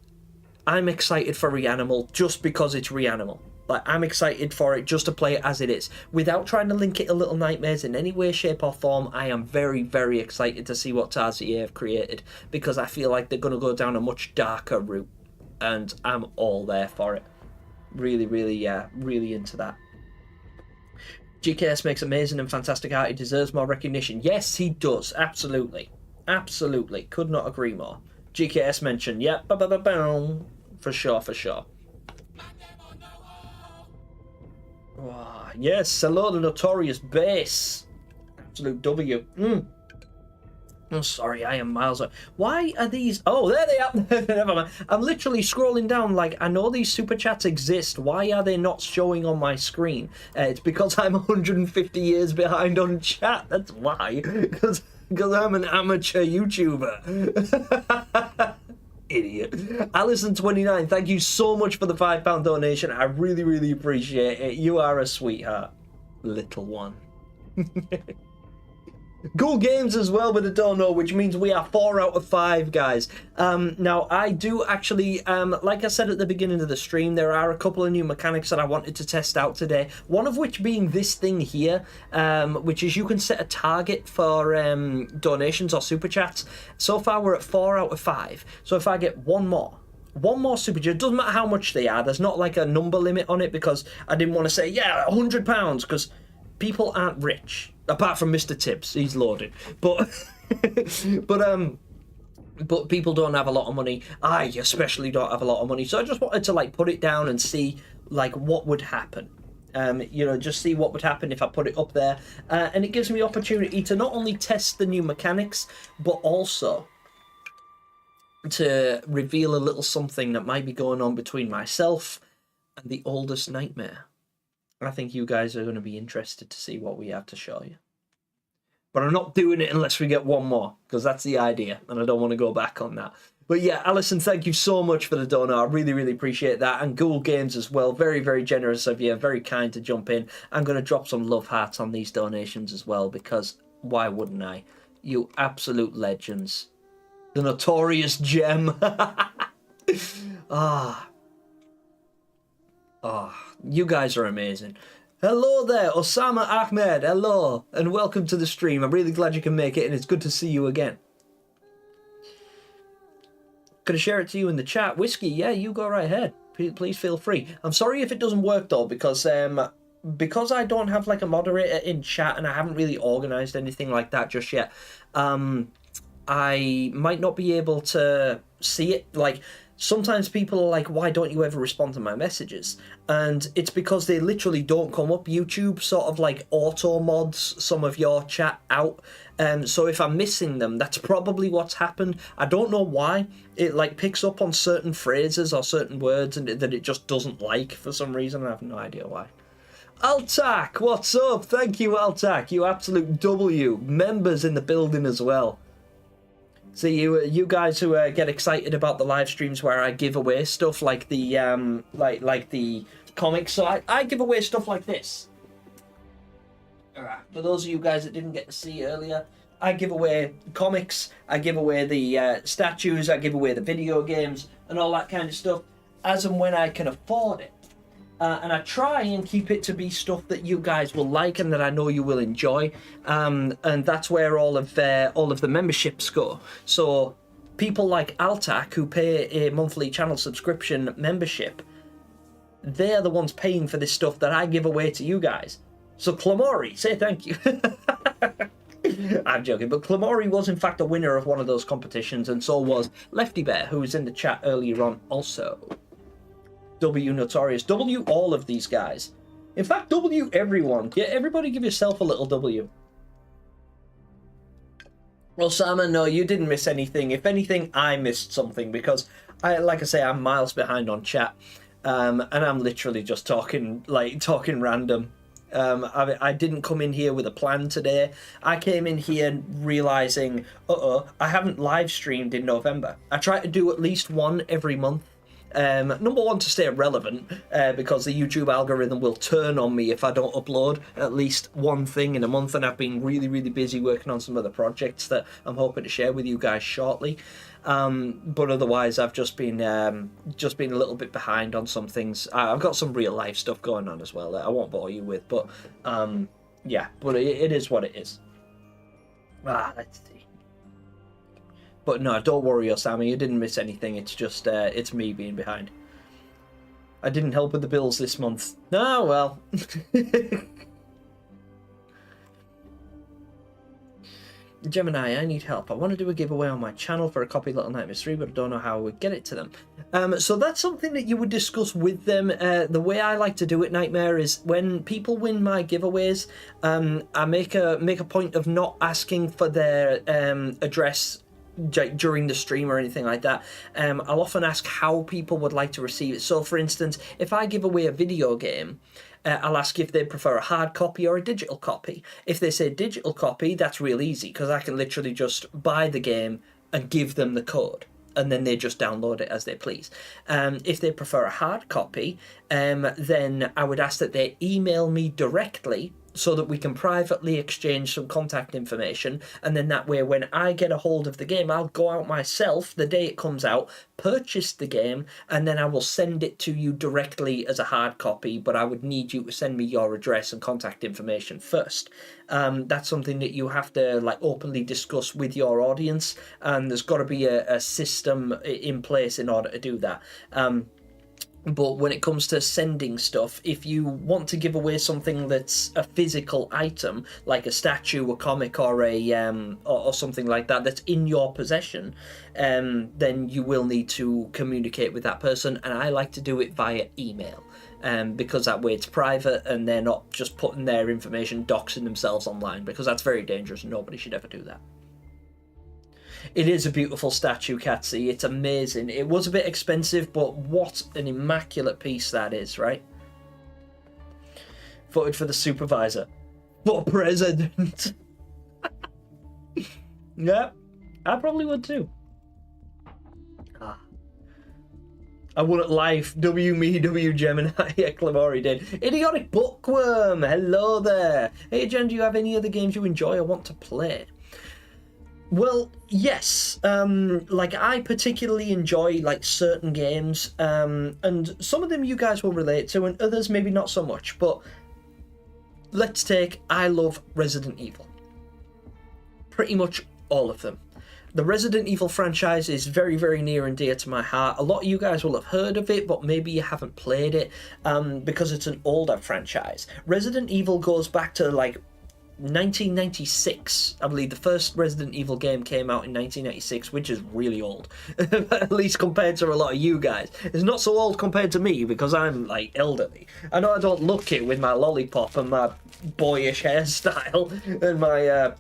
I'm excited for Reanimal just because it's Reanimal. Like, I'm excited for it just to play it as it is. Without trying to link it to Little Nightmares in any way, shape or form, I am very, very excited to see what Tazier have created, because I feel like they're going to go down a much darker route, and I'm all there for it. Really, really, yeah, really into that. GKS makes amazing and fantastic art. He deserves more recognition. Yes, he does. Absolutely. Absolutely. Could not agree more. GKS mentioned, yep, for sure, for sure. Oh, yes, hello, the Notorious Bass. Absolute W. Oh, sorry, I am miles away. Why are these... Oh, there they are. Never mind. I'm literally scrolling down like, I know these super chats exist. Why are they not showing on my screen? It's because I'm 150 years behind on chat. That's why. Because I'm an amateur YouTuber. Idiot. Allison29, thank you so much for the £5 donation. I really, really appreciate it. You are a sweetheart, little one. Cool Games as well with a dono, which means we are 4 out of 5, guys. Now, I do actually, like I said at the beginning of the stream, there are a couple of new mechanics that I wanted to test out today. One of which being this thing here, which is you can set a target for donations or super chats. So far, we're at 4 out of 5. So if I get one more super chat, it doesn't matter how much they are. There's not like a number limit on it, because I didn't want to say, yeah, £100, because people aren't rich. Apart from Mr. Tibbs, he's loaded. But but people don't have a lot of money. I especially don't have a lot of money. So I just wanted to like put it down and see like what would happen. You know, just see what would happen if I put it up there. And it gives me opportunity to not only test the new mechanics, but also to reveal a little something that might be going on between myself and the oldest nightmare. I think you guys are going to be interested to see what we have to show you. But I'm not doing it unless we get one more, because that's the idea, and I don't want to go back on that. But yeah, Alison, thank you so much for the donor. I really, really appreciate that. And Ghoul Games as well. Very, very generous of you. Very kind to jump in. I'm going to drop some love hearts on these donations as well, because why wouldn't I? You absolute legends. The Notorious Gem. You guys are amazing. Hello there, Osama Ahmed. Hello, and welcome to the stream. I'm really glad you can make it, and it's good to see you again. Could I share it to you in the chat? Whiskey, yeah, you go right ahead. Please feel free. I'm sorry if it doesn't work, though, because I don't have, like, a moderator in chat, and I haven't really organised anything like that just yet, I might not be able to see it, like... Sometimes people are like, why don't you ever respond to my messages? And it's because they literally don't come up. YouTube sort of like auto mods some of your chat out. So if I'm missing them, that's probably what's happened. I don't know why. It like picks up on certain phrases or certain words and that it just doesn't like for some reason. I have no idea why. Altac, what's up? Thank you, Altac. You absolute W. Members in the building as well. So you guys who get excited about the live streams where I give away stuff like the like the comics, so I give away stuff like this. For those of you guys that didn't get to see earlier, I give away comics, I give away the statues, I give away the video games and all that kind of stuff as and when I can afford it. And I try and keep it to be stuff that you guys will like and that I know you will enjoy. And that's where all of the memberships go. So people like Altac, who pay a monthly channel subscription membership, they're the ones paying for this stuff that I give away to you guys. So Clamori, say thank you. I'm joking, but Clamori was in fact a winner of one of those competitions, and so was Lefty Bear, who was in the chat earlier on also. W Notorious. W all of these guys. In fact, W everyone. Yeah, everybody give yourself a little W. Well, Simon, no, you didn't miss anything. If anything, I missed something because like I say, I'm miles behind on chat, and I'm literally just talking random. I didn't come in here with a plan today. I came in here realizing, I haven't live streamed in November. I try to do at least one every month. Number one, to stay relevant, because the YouTube algorithm will turn on me if I don't upload at least one thing in a month, and I've been really, really busy working on some other projects that I'm hoping to share with you guys shortly. But otherwise, I've just been a little bit behind on some things. I've got some real life stuff going on as well that I won't bore you with, but yeah, but it is what it is. Let's see. But no, don't worry, Osama, you didn't miss anything. It's just, it's me being behind. I didn't help with the bills this month. Oh, well. Gemini, I need help. I want to do a giveaway on my channel for a copy of Little Nightmares 3, but I don't know how I would get it to them. So that's something that you would discuss with them. The way I like to do it, Nightmare, is when people win my giveaways, I make a point of not asking for their address during the stream or anything like that. I'll often ask how people would like to receive it. So for instance, if I give away a video game, I'll ask if they prefer a hard copy or a digital copy. If they say digital copy, that's real easy because I can literally just buy the game and give them the code, and then they just download it as they please. If they prefer a hard copy, then I would ask that they email me directly so that we can privately exchange some contact information, and then that way when I get a hold of the game, I'll go out myself the day it comes out, purchase the game, and then I will send it to you directly as a hard copy, but I would need you to send me your address and contact information first. That's something that you have to like openly discuss with your audience, and there's got to be a system in place in order to do that. But when it comes to sending stuff, if you want to give away something that's a physical item, like a statue, a comic, or or something like that, that's in your possession, then you will need to communicate with that person. And I like to do it via email, because that way it's private and they're not just putting their information, doxing themselves online, because that's very dangerous and nobody should ever do that. It is a beautiful statue, Catsy. It's amazing. It was a bit expensive, but what an immaculate piece that is, right? Voted for the supervisor. For president. Yeah, I probably would too. I wouldn't life. W Gemini. Yeah, Clamori did. Idiotic Bookworm. Hello there. Hey, Jen, do you have any other games you enjoy or want to play? Well, yes. Like I particularly enjoy like certain games, and some of them you guys will relate to, and others maybe not so much. But let's take. I love Resident Evil. Pretty much all of them. The Resident Evil franchise is very, very near and dear to my heart. A lot of you guys will have heard of it, but maybe you haven't played it, because it's an older franchise. Resident Evil goes back to like 1996, I believe. The first Resident Evil game came out in 1996, which is really old, at least compared to a lot of you guys. It's not so old compared to me because I'm like elderly. I know I don't look it with my lollipop and my boyish hairstyle and my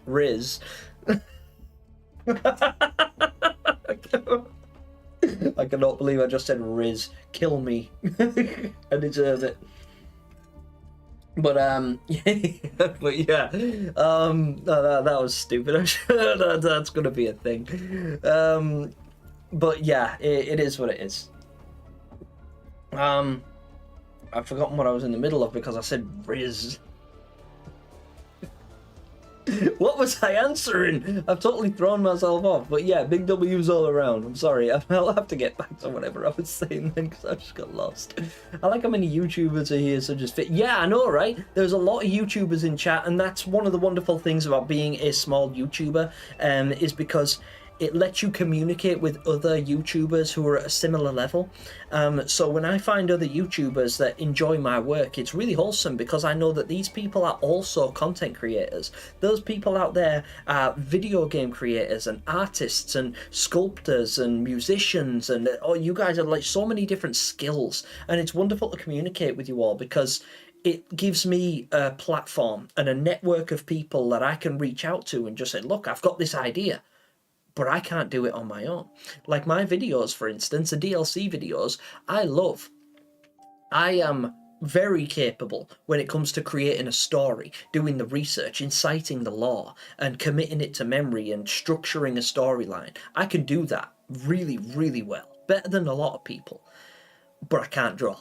Riz. I cannot believe I just said Riz. Kill me. I deserve it. But but yeah, that was stupid. That's gonna be a thing. But yeah, it is what it is. I've forgotten what I was in the middle of because I said Riz. What was I answering? I've totally thrown myself off. But yeah, big W's all around. I'm sorry. I'll have to get back to whatever I was saying then because I just got lost. I like how many YouTubers are here such as Fit. Yeah, I know, right? There's a lot of YouTubers in chat, and that's one of the wonderful things about being a small YouTuber, is because it lets you communicate with other YouTubers who are at a similar level. So when I find other YouTubers that enjoy my work, it's really wholesome because I know that these people are also content creators. Those people out there are video game creators and artists and sculptors and musicians, and you guys have like so many different skills, and it's wonderful to communicate with you all because it gives me a platform and a network of people that I can reach out to and just say, look, I've got this idea, but I can't do it on my own. Like my videos, for instance, the DLC videos, I love. I am very capable when it comes to creating a story, doing the research, inciting the lore, and committing it to memory and structuring a storyline. I can do that really, really well. Better than a lot of people. But I can't draw.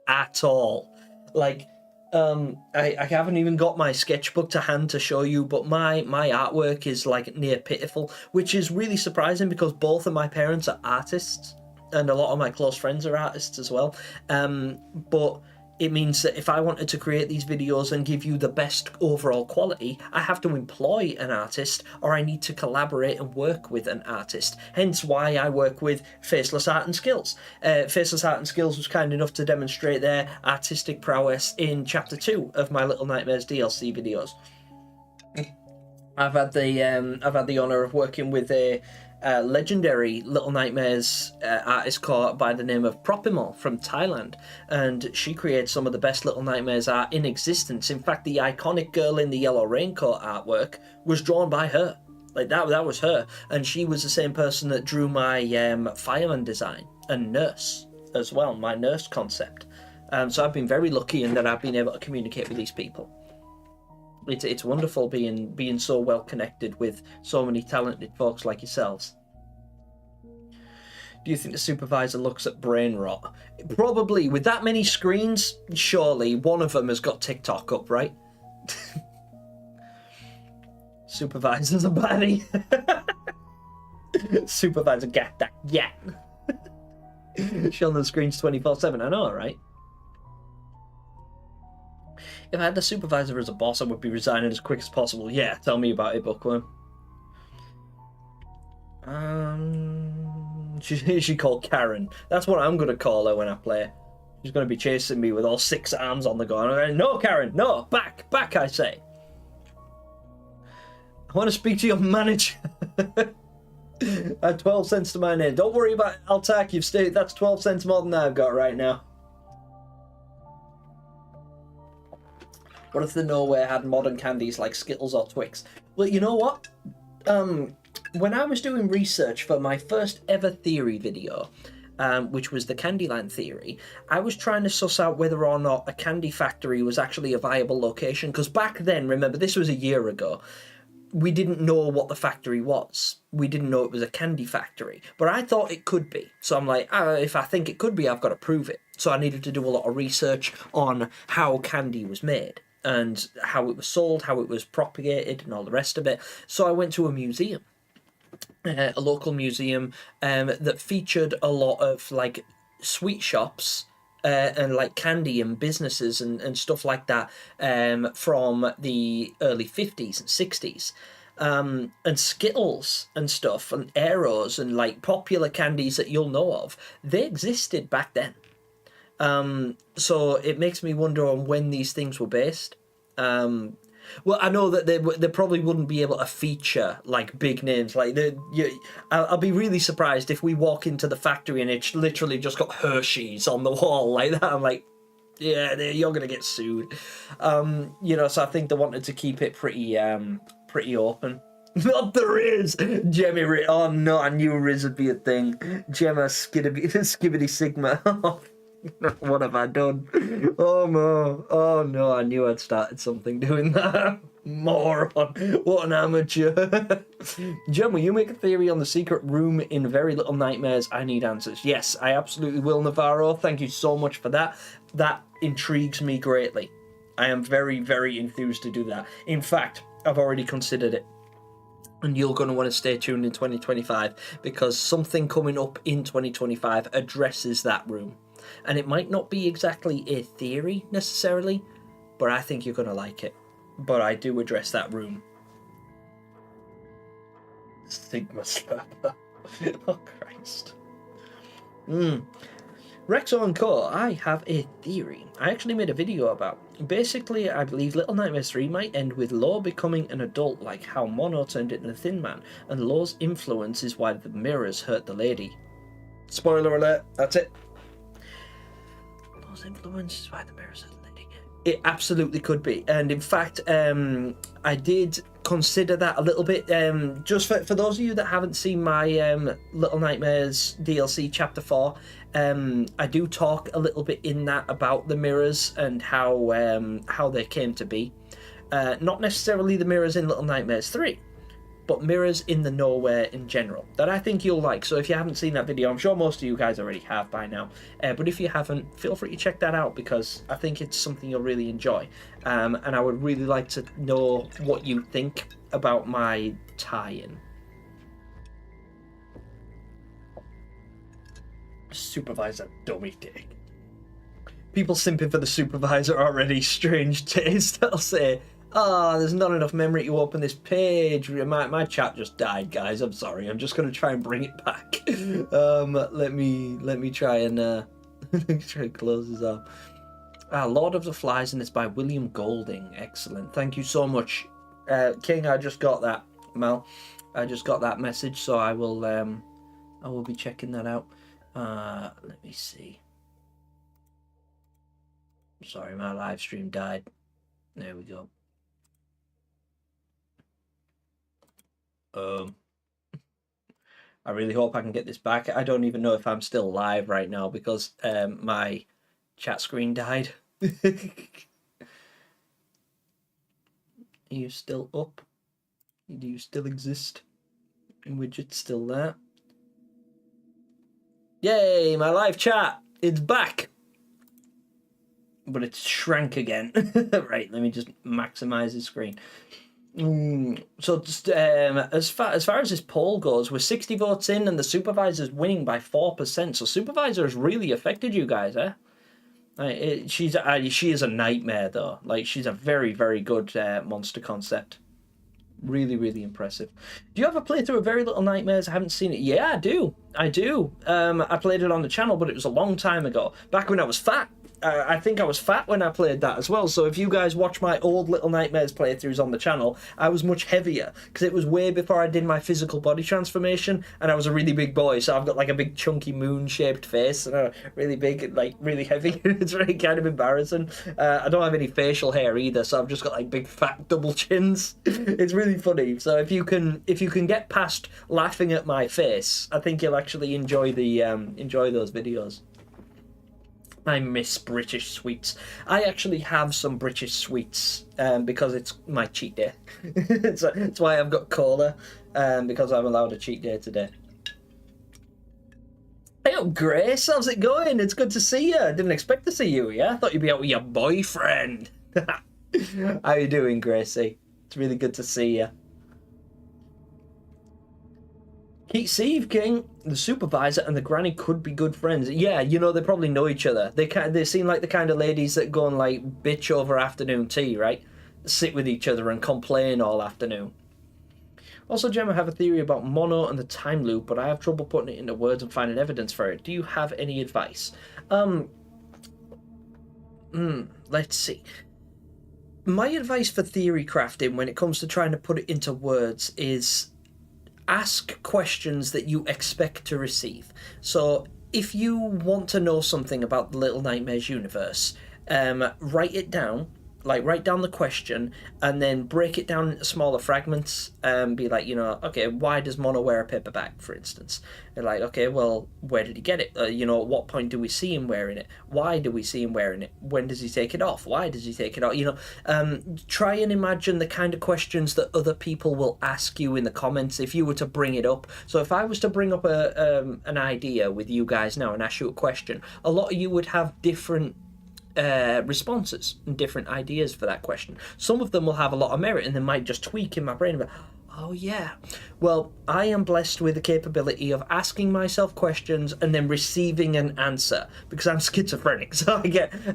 At all. Like, I haven't even got my sketchbook to hand to show you, but my artwork is like near pitiful, which is really surprising because both of my parents are artists and a lot of my close friends are artists as well. But it means that if I wanted to create these videos and give you the best overall quality, I have to employ an artist or I need to collaborate and work with an artist. Hence why I work with Faceless Art and Skills. Faceless Art and Skills was kind enough to demonstrate their artistic prowess in Chapter 2 of my Little Nightmares DLC videos. I've had the honour of working with a legendary Little Nightmares artist by the name of Propimal from Thailand, and she creates some of the best Little Nightmares art in existence. In fact, the iconic girl in the yellow raincoat artwork was drawn by her. Like that was her, and she was the same person that drew my fireman design and nurse as well, my nurse concept. So I've been very lucky in that I've been able to communicate with these people. It's wonderful being so well connected with so many talented folks like yourselves. Do you think the supervisor looks at brain rot? Probably. With that many screens, surely one of them has got TikTok up, right? Supervisor's a baddie. Supervisor got that, yeah. Showing the screens 24/7, I know, right? If I had the supervisor as a boss, I would be resigning as quick as possible. Yeah, tell me about it, Bookworm. She called Karen. That's what I'm going to call her when I play. She's going to be chasing me with all 6 arms on the go. And I'm going, no, Karen, no, back, I say. I want to speak to your manager. Add 12 cents to my name. Don't worry about it, Altak. You've stayed. That's 12 cents more than I've got right now. What if the Nowhere had modern candies like Skittles or Twix? Well, you know what? When I was doing research for my first ever theory video, which was the Candyland theory, I was trying to suss out whether or not a candy factory was actually a viable location. Because back then, remember, this was a year ago, we didn't know what the factory was. We didn't know it was a candy factory. But I thought it could be. So I'm like, if I think it could be, I've got to prove it. So I needed to do a lot of research on how candy was made and how it was sold, how it was propagated, and all the rest of it. So I went to a museum, a local museum that featured a lot of like sweet shops and like candy and businesses and stuff like that from the early 50s and 60s. And Skittles and stuff and Aeros and like popular candies that you'll know of, they existed back then. So it makes me wonder on when these things were based. Well, I know that they probably wouldn't be able to feature like big names. Like I'll be really surprised if we walk into the factory and it's literally just got Hershey's on the wall like that. I'm like, yeah, you're gonna get sued. You know, so I think they wanted to keep it pretty open. Not the Riz! Gemmy, oh no, I knew Riz would be a thing. Gemma Skibbity Sigma. What have I done? Oh no, I knew I'd started something doing that. Moron. What an amateur. Jem, will you make a theory on the secret room in Very Little Nightmares? I need answers. Yes, I absolutely will, Navarro. Thank you so much for that. That intrigues me greatly. I am very, very enthused to do that. In fact, I've already considered it. And you're going to want to stay tuned in 2025 because something coming up in 2025 addresses that room. And it might not be exactly a theory necessarily, but I think you're going to like it. But I do address that room. Sigma Slurper. Oh, Christ. Rexo and Co. I have a theory. I actually made a video about. Basically, I believe Little Nightmares 3 might end with Lo becoming an adult like how Mono turned into the Thin Man, and Lo's influence is why the mirrors hurt the lady. Spoiler alert, that's it. Lo's influence is why the mirrors hurt the lady. It absolutely could be, and in fact, I did consider that a little bit. Just for those of you that haven't seen my Little Nightmares DLC Chapter 4, I do talk a little bit in that about the mirrors and how they came to be. Not necessarily the mirrors in Little Nightmares 3, but mirrors in the Nowhere in general, that I think you'll like. So if you haven't seen that video, I'm sure most of you guys already have by now, but if you haven't, feel free to check that out, because I think it's something you'll really enjoy, and I would really like to know what you think about my tie-in. Supervisor dummy dick. People simping for the supervisor already. Strange taste, I'll say. Ah, there's not enough memory to open this page. My chat just died, guys. I'm sorry. I'm just gonna try and bring it back. Let me try and try and close this up. Lord of the Flies, and it's by William Golding. Excellent. Thank you so much, King. I just got that, Mel. I just got that message, so I will be checking that out. Let me see. Sorry, my live stream died. There we go. I really hope I can get this back. I don't even know if I'm still live right now, because my chat screen died. Are you still up? Do you still exist? Widget's still there. Yay, my live chat! It's back! But it's shrank again. Right, let me just maximize the screen. So just as far as this poll goes, we're 60 votes in, and the supervisor's winning by 4%. So supervisor has really affected you guys, eh? She is a nightmare though. Like, she's a very, very good monster concept. Really, really impressive. Do you have a playthrough of Very Little Nightmares? I haven't seen it. Yeah, I do. I played it on the channel, but it was a long time ago. Back when I was fat. I think I was fat when I played that as well. So if you guys watch my old Little Nightmares playthroughs on the channel, I was much heavier, because it was way before I did my physical body transformation, and I was a really big boy. So I've got like a big chunky moon-shaped face and a really big, like really heavy. It's really kind of embarrassing. I don't have any facial hair either, so I've just got like big fat double chins. It's really funny. So if you can get past laughing at my face, I think you'll actually enjoy those videos. I miss British sweets. I actually have some British sweets because it's my cheat day. It's why I've got cola, because I'm allowed a cheat day today. Hey up, Grace, how's it going? It's good to see you. I didn't expect to see you, yeah? I thought you'd be out with your boyfriend. How you doing, Gracie? It's really good to see you. Keith Steve King, the supervisor and the granny could be good friends. Yeah, you know, they probably know each other. They seem like the kind of ladies that go and like bitch over afternoon tea, right? Sit with each other and complain all afternoon. Also, Gemma, I have a theory about mono and the time loop, but I have trouble putting it into words and finding evidence for it. Do you have any advice? Let's see. My advice for theory crafting when it comes to trying to put it into words is ask questions that you expect to receive. So if you want to know something about the Little Nightmares universe, write it down. Like, write down the question and then break it down into smaller fragments and be like, you know, okay, why does Mono wear a paper bag, for instance? And like, okay, well, where did he get it? You know, at what point do we see him wearing it? Why do we see him wearing it? When does he take it off? Why does he take it off? You know, try and imagine the kind of questions that other people will ask you in the comments if you were to bring it up. So if I was to bring up an idea with you guys now and ask you a question, a lot of you would have different responses and different ideas for that question. Some of them will have a lot of merit and they might just tweak in my brain about, oh yeah. Well, I am blessed with the capability of asking myself questions and then receiving an answer, because I'm schizophrenic. So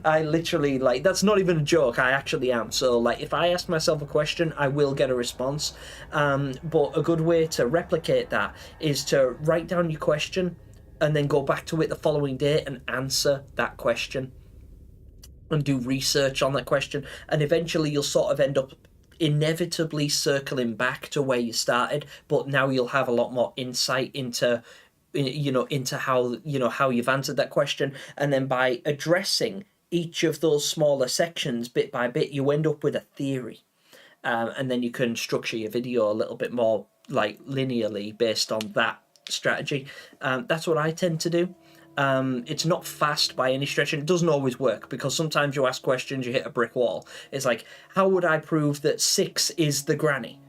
I literally, like, that's not even a joke, I actually am. So like, if I ask myself a question, I will get a response. But a good way to replicate that is to write down your question and then go back to it the following day and answer that question and do research on that question, and eventually you'll sort of end up inevitably circling back to where you started, but now you'll have a lot more insight into, you know, into how, you know, how you've answered that question, and then by addressing
each of those smaller sections, bit by bit, you end up with a theory. And then you can structure your video a little bit more like linearly based on that strategy. That's what I tend to do. It's not fast by any stretch, and it doesn't always work, because sometimes you ask questions, you hit a brick wall. It's like, how would I prove that 6 is the granny?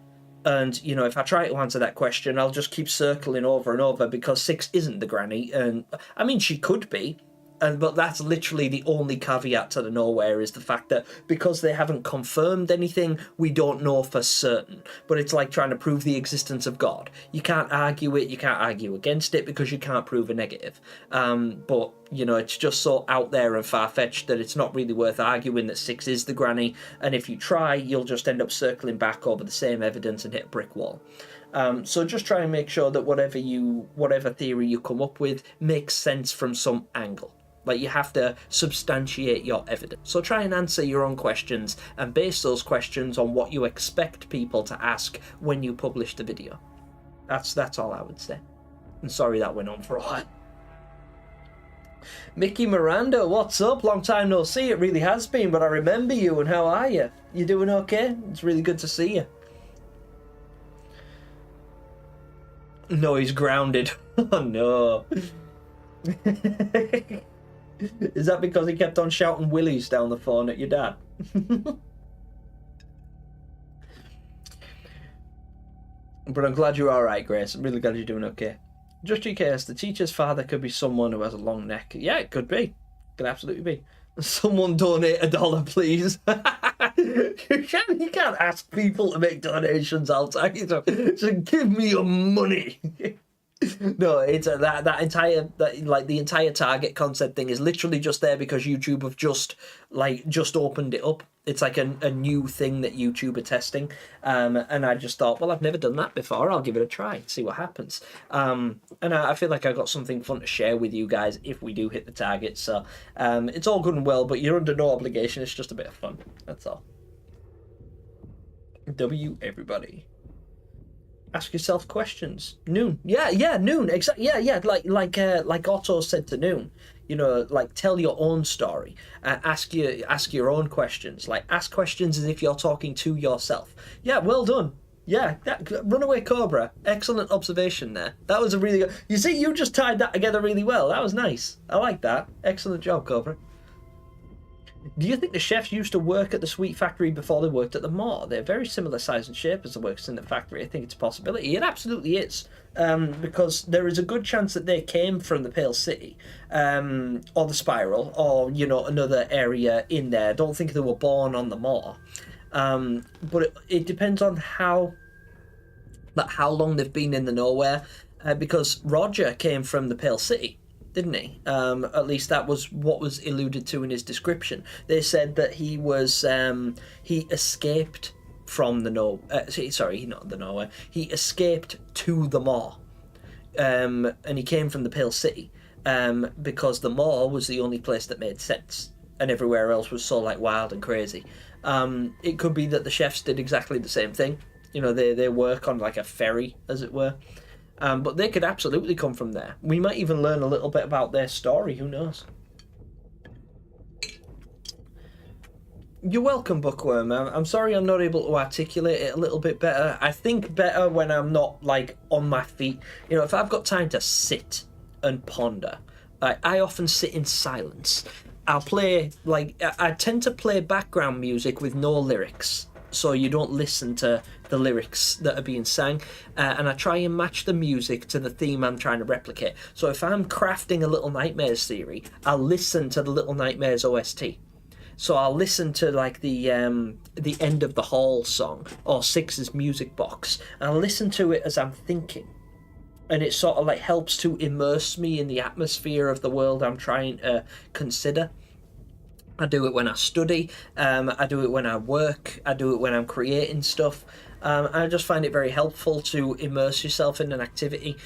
And, you know, if I try to answer that question, I'll just keep circling over and over, because 6 isn't the granny. And I mean, she could be, but that's literally the only caveat to the nowhere, is the fact that because they haven't confirmed anything, we don't know for certain. But it's like trying to prove the existence of God. You can't argue it, you can't argue against it, because you can't prove a negative. But, you know, it's just so out there and far-fetched that it's not really worth arguing that 6 is the granny. And if you try, you'll just end up circling back over the same evidence and hit a brick wall. So just try and make sure that whatever theory you come up with makes sense from some angle. Like, you have to substantiate your evidence. So try and answer your own questions and base those questions on what you expect people to ask when you publish the video. That's all I would say. And sorry that went on for a while. Mickey Miranda, what's up? Long time no see. It really has been, but I remember you, and how are you? You doing okay? It's really good to see you. No, he's grounded. Oh no. Is that because he kept on shouting willies down the phone at your dad? But I'm glad you're alright, Grace. I'm really glad you're doing okay. Just in case, the teacher's father could be someone who has a long neck. Yeah, it could be. Could absolutely be. Someone donate $1, please. You can't ask people to make donations outside. So give me your money. No, it's that entire the entire target concept thing is literally just there because YouTube have just opened it up. It's like a new thing that YouTube are testing, and I just thought, well, I've never done that before. I'll give it a try, see what happens. And I feel like I got something fun to share with you guys if we do hit the target. So it's all good and well, but you're under no obligation. It's just a bit of fun. That's all. Everybody. Ask yourself questions. Noon. Yeah, Noon. Exactly. Yeah. Like Otto said to Noon. You know, like, tell your own story. Ask your own questions. Like, ask questions as if you're talking to yourself. Yeah, well done. Yeah, Runaway Cobra. Excellent observation there. That was a really good... You see, you just tied that together really well. That was nice. I like that. Excellent job, Cobra. Do you think the chefs used to work at the sweet factory before they worked at the mall? They're very similar size and shape as the workers in the factory. I think it's a possibility. It absolutely is. Because there is a good chance that they came from the Pale City, or the Spiral, or, you know, another area in there. I don't think they were born on the mall. But it depends on how long they've been in the nowhere. Because Roger came from the Pale City, didn't he? At least that was what was alluded to in his description. They said that he escaped from the nowhere. He escaped to the Maw, and he came from the Pale City, because the Maw was the only place that made sense, and everywhere else was so like wild and crazy. It could be that the chefs did exactly the same thing. You know, they work on like a ferry, as it were. But they could absolutely come from there. We might even learn a little bit about their story, who knows? You're welcome, Bookworm. I'm sorry I'm not able to articulate it a little bit better. I think better when I'm not, like, on my feet. You know, if I've got time to sit and ponder, I often sit in silence. I'll play, like, I tend to play background music with no lyrics, so you don't listen to the lyrics that are being sang, and I try and match the music to the theme I'm trying to replicate. So if I'm crafting a Little Nightmares theory, I'll listen to the Little Nightmares OST. So I'll listen to like the End of the Hall song or Six's music box, and I'll listen to it as I'm thinking, and it sort of like helps to immerse me in the atmosphere of the world I'm trying to consider. I do it when I study, I do it when I work, I do it when I'm creating stuff. I just find it very helpful to immerse yourself in an activity.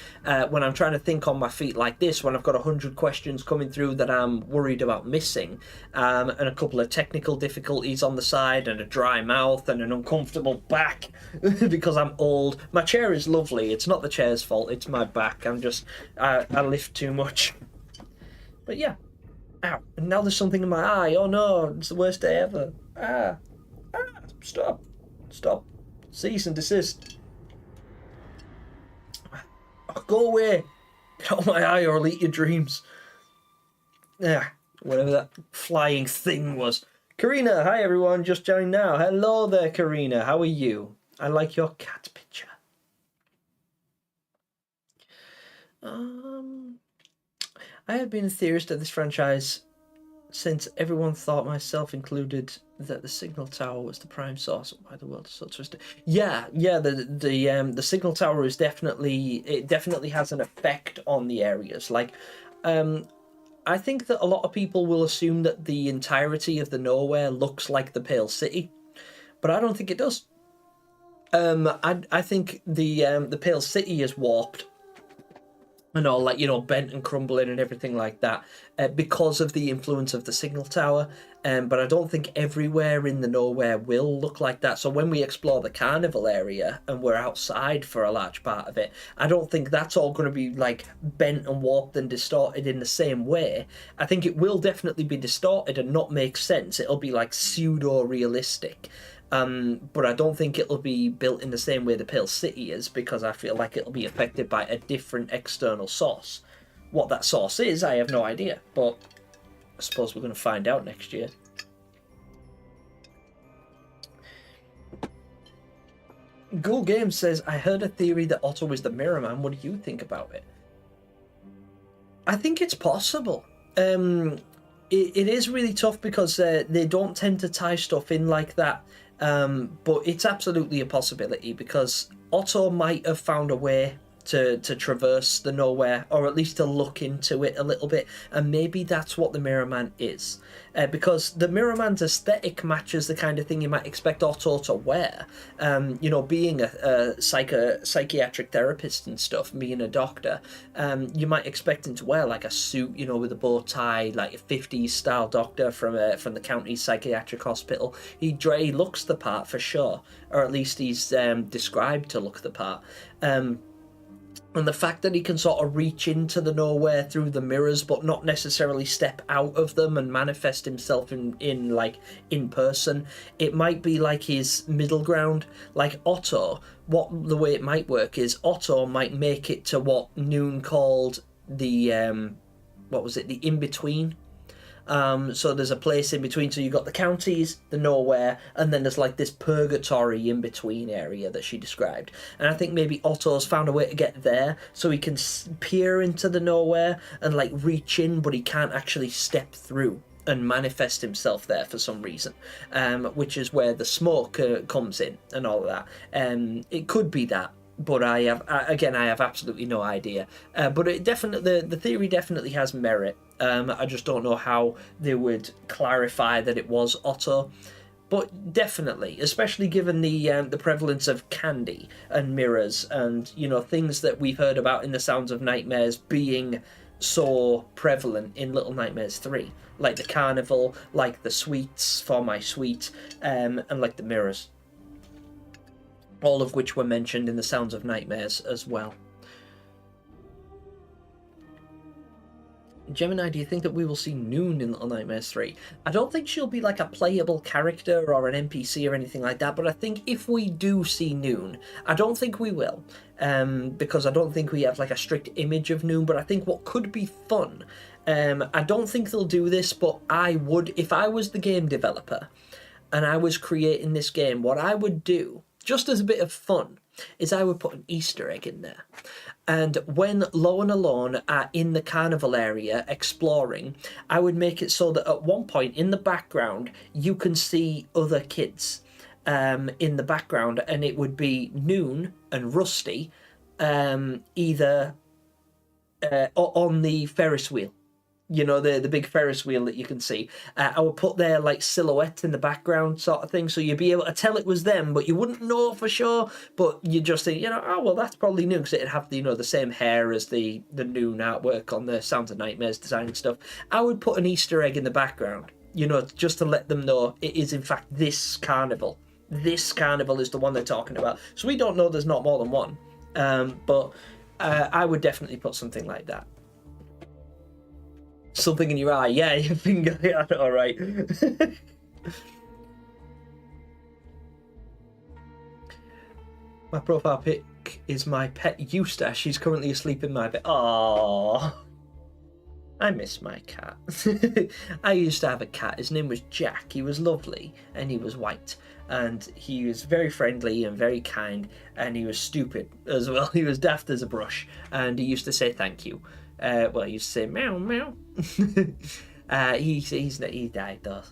When I'm trying to think on my feet like this, when I've got 100 questions coming through that I'm worried about missing, and a couple of technical difficulties on the side, and a dry mouth, and an uncomfortable back, because I'm old. My chair is lovely, it's not the chair's fault, it's my back. I lift too much. But yeah. Ow, and now there's something in my eye. Oh no, it's the worst day ever. Stop. Cease and desist. Oh, go away. Get out of my eye or I'll eat your dreams. Whatever that flying thing was. Karina, hi everyone, just joined now. Hello there, Karina. How are you? I like your cat picture. I have been a theorist of this franchise since everyone thought, myself included, that the signal tower was the prime source of why the world is so twisted. Yeah. The signal tower is definitely has an effect on the areas. Like, I think that a lot of people will assume that the entirety of the Nowhere looks like the Pale City, but I don't think it does. I think the Pale City is warped and all, like, you know, bent and crumbling and everything like that, because of the influence of the signal tower. But I don't think everywhere in the Nowhere will look like that. So when we explore the carnival area and we're outside for a large part of it, I don't think that's all going to be like bent and warped and distorted in the same way. I think it will definitely be distorted and not make sense. It'll be like pseudo-realistic. But I don't think it'll be built in the same way the Pale City is, because I feel like it'll be affected by a different external source. What that source is, I have no idea, but I suppose we're going to find out next year. Ghoul Games says, I heard a theory that Otto is the Mirror Man. What do you think about it? I think it's possible. It is really tough because they don't tend to tie stuff in like that. But it's absolutely a possibility, because Otto might have found a way to traverse the Nowhere, or at least to look into it a little bit, and maybe that's what the Mirror Man is. Because the Mirror Man's aesthetic matches the kind of thing you might expect Otto to wear. You know, being a psychiatric therapist and stuff, being a doctor, you might expect him to wear like a suit, you know, with a bow tie, like a 50s style doctor from the county psychiatric hospital. He looks the part for sure, or at least he's described to look the part. And the fact that he can sort of reach into the Nowhere through the mirrors, but not necessarily step out of them and manifest himself in person, it might be like his middle ground. Like Otto, the way it might work is Otto might make it to what Noon called the the in-between. So there's a place in between. So you've got the counties, the Nowhere, and then there's like this purgatory in between area that she described. And I think maybe Otto's found a way to get there, so he can peer into the Nowhere and like reach in, but he can't actually step through and manifest himself there for some reason, which is where the smoke comes in and all of that. It could be that. But I have absolutely no idea. But the theory definitely has merit. I just don't know how they would clarify that it was Otto. But definitely, especially given the prevalence of candy and mirrors and, you know, things that we've heard about in the Sounds of Nightmares being so prevalent in Little Nightmares 3. Like the carnival, like the sweets for my sweet, and like the mirrors. All of which were mentioned in the Sounds of Nightmares as well. Gemini, do you think that we will see Noon in Little Nightmares 3? I don't think she'll be like a playable character or an NPC or anything like that, but I think if we do see Noon, I don't think we will, because I don't think we have like a strict image of Noon, but I think what could be fun, I don't think they'll do this, but I would, if I was the game developer and I was creating this game, what I would do, just as a bit of fun, is I would put an Easter egg in there. And when Lo and Alone are in the carnival area exploring, I would make it so that at one point in the background, you can see other kids in the background, and it would be Noon and Rusty either on the Ferris wheel. You know, the big Ferris wheel that you can see. I would put their like silhouette in the background sort of thing, so you'd be able to tell it was them, but you wouldn't know for sure. But you just think, you know, oh well, that's probably Noon, because it'd have the, you know, the same hair as the Noon artwork on the Sounds of Nightmares design and stuff. I would put an Easter egg in the background, you know, just to let them know it is in fact this carnival. This carnival is the one they're talking about. So we don't know there's not more than one, but I would definitely put something like that. Something in your eye. Yeah, your finger. Yeah, all right. My profile pic is my pet Eustace. She's currently asleep in my bed. Aww. I miss my cat. I used to have a cat. His name was Jack. He was lovely and he was white. And he was very friendly and very kind. And he was stupid as well. He was daft as a brush. And he used to say thank you. Well, he used to say meow, meow. He died though.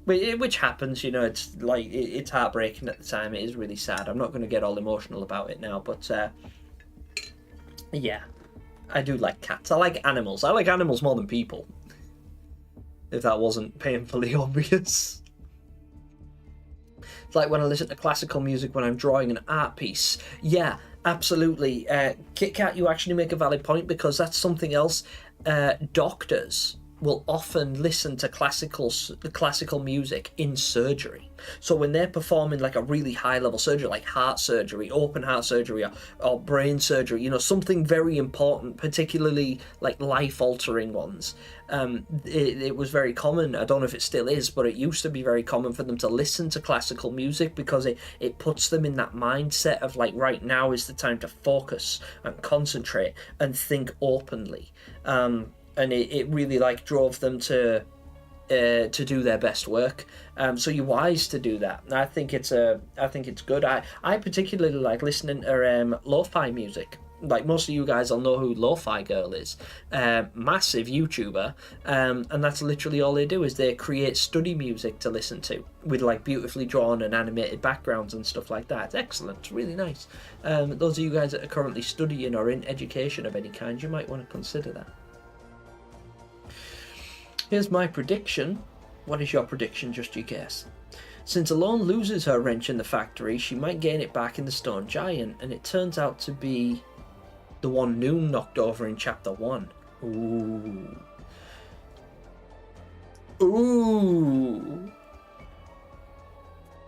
Which happens, you know, it's like, it's heartbreaking at the time. It is really sad. I'm not going to get all emotional about it now, but yeah, I do like cats. I like animals. I like animals more than people. If that wasn't painfully obvious. It's like when I listen to classical music when I'm drawing an art piece. Yeah, absolutely. Kit Kat, you actually make a valid point, because that's something else. Doctors will often listen to classical music in surgery. So when they're performing like a really high level surgery, like heart surgery, open heart surgery, or brain surgery, you know, something very important, particularly like life altering ones, it was very common. I don't know if it still is, but it used to be very common for them to listen to classical music, because it puts them in that mindset of like, right now is the time to focus and concentrate and think openly. And it really like drove them to do their best work. So you're wise to do that. I think it's good. I particularly like listening to lo-fi music. Like most of you guys will know who Lo-Fi Girl is. Massive YouTuber, and that's literally all they do, is they create study music to listen to with like beautifully drawn and animated backgrounds and stuff like that. It's excellent. It's really nice. Those of you guys that are currently studying or in education of any kind, you might want to consider that. Here's my prediction. What is your prediction? Just you guess. Since Alone loses her wrench in the factory, she might gain it back in the Stone Giant, and it turns out to be the one Noon knocked over in Chapter 1. Ooh. Ooh.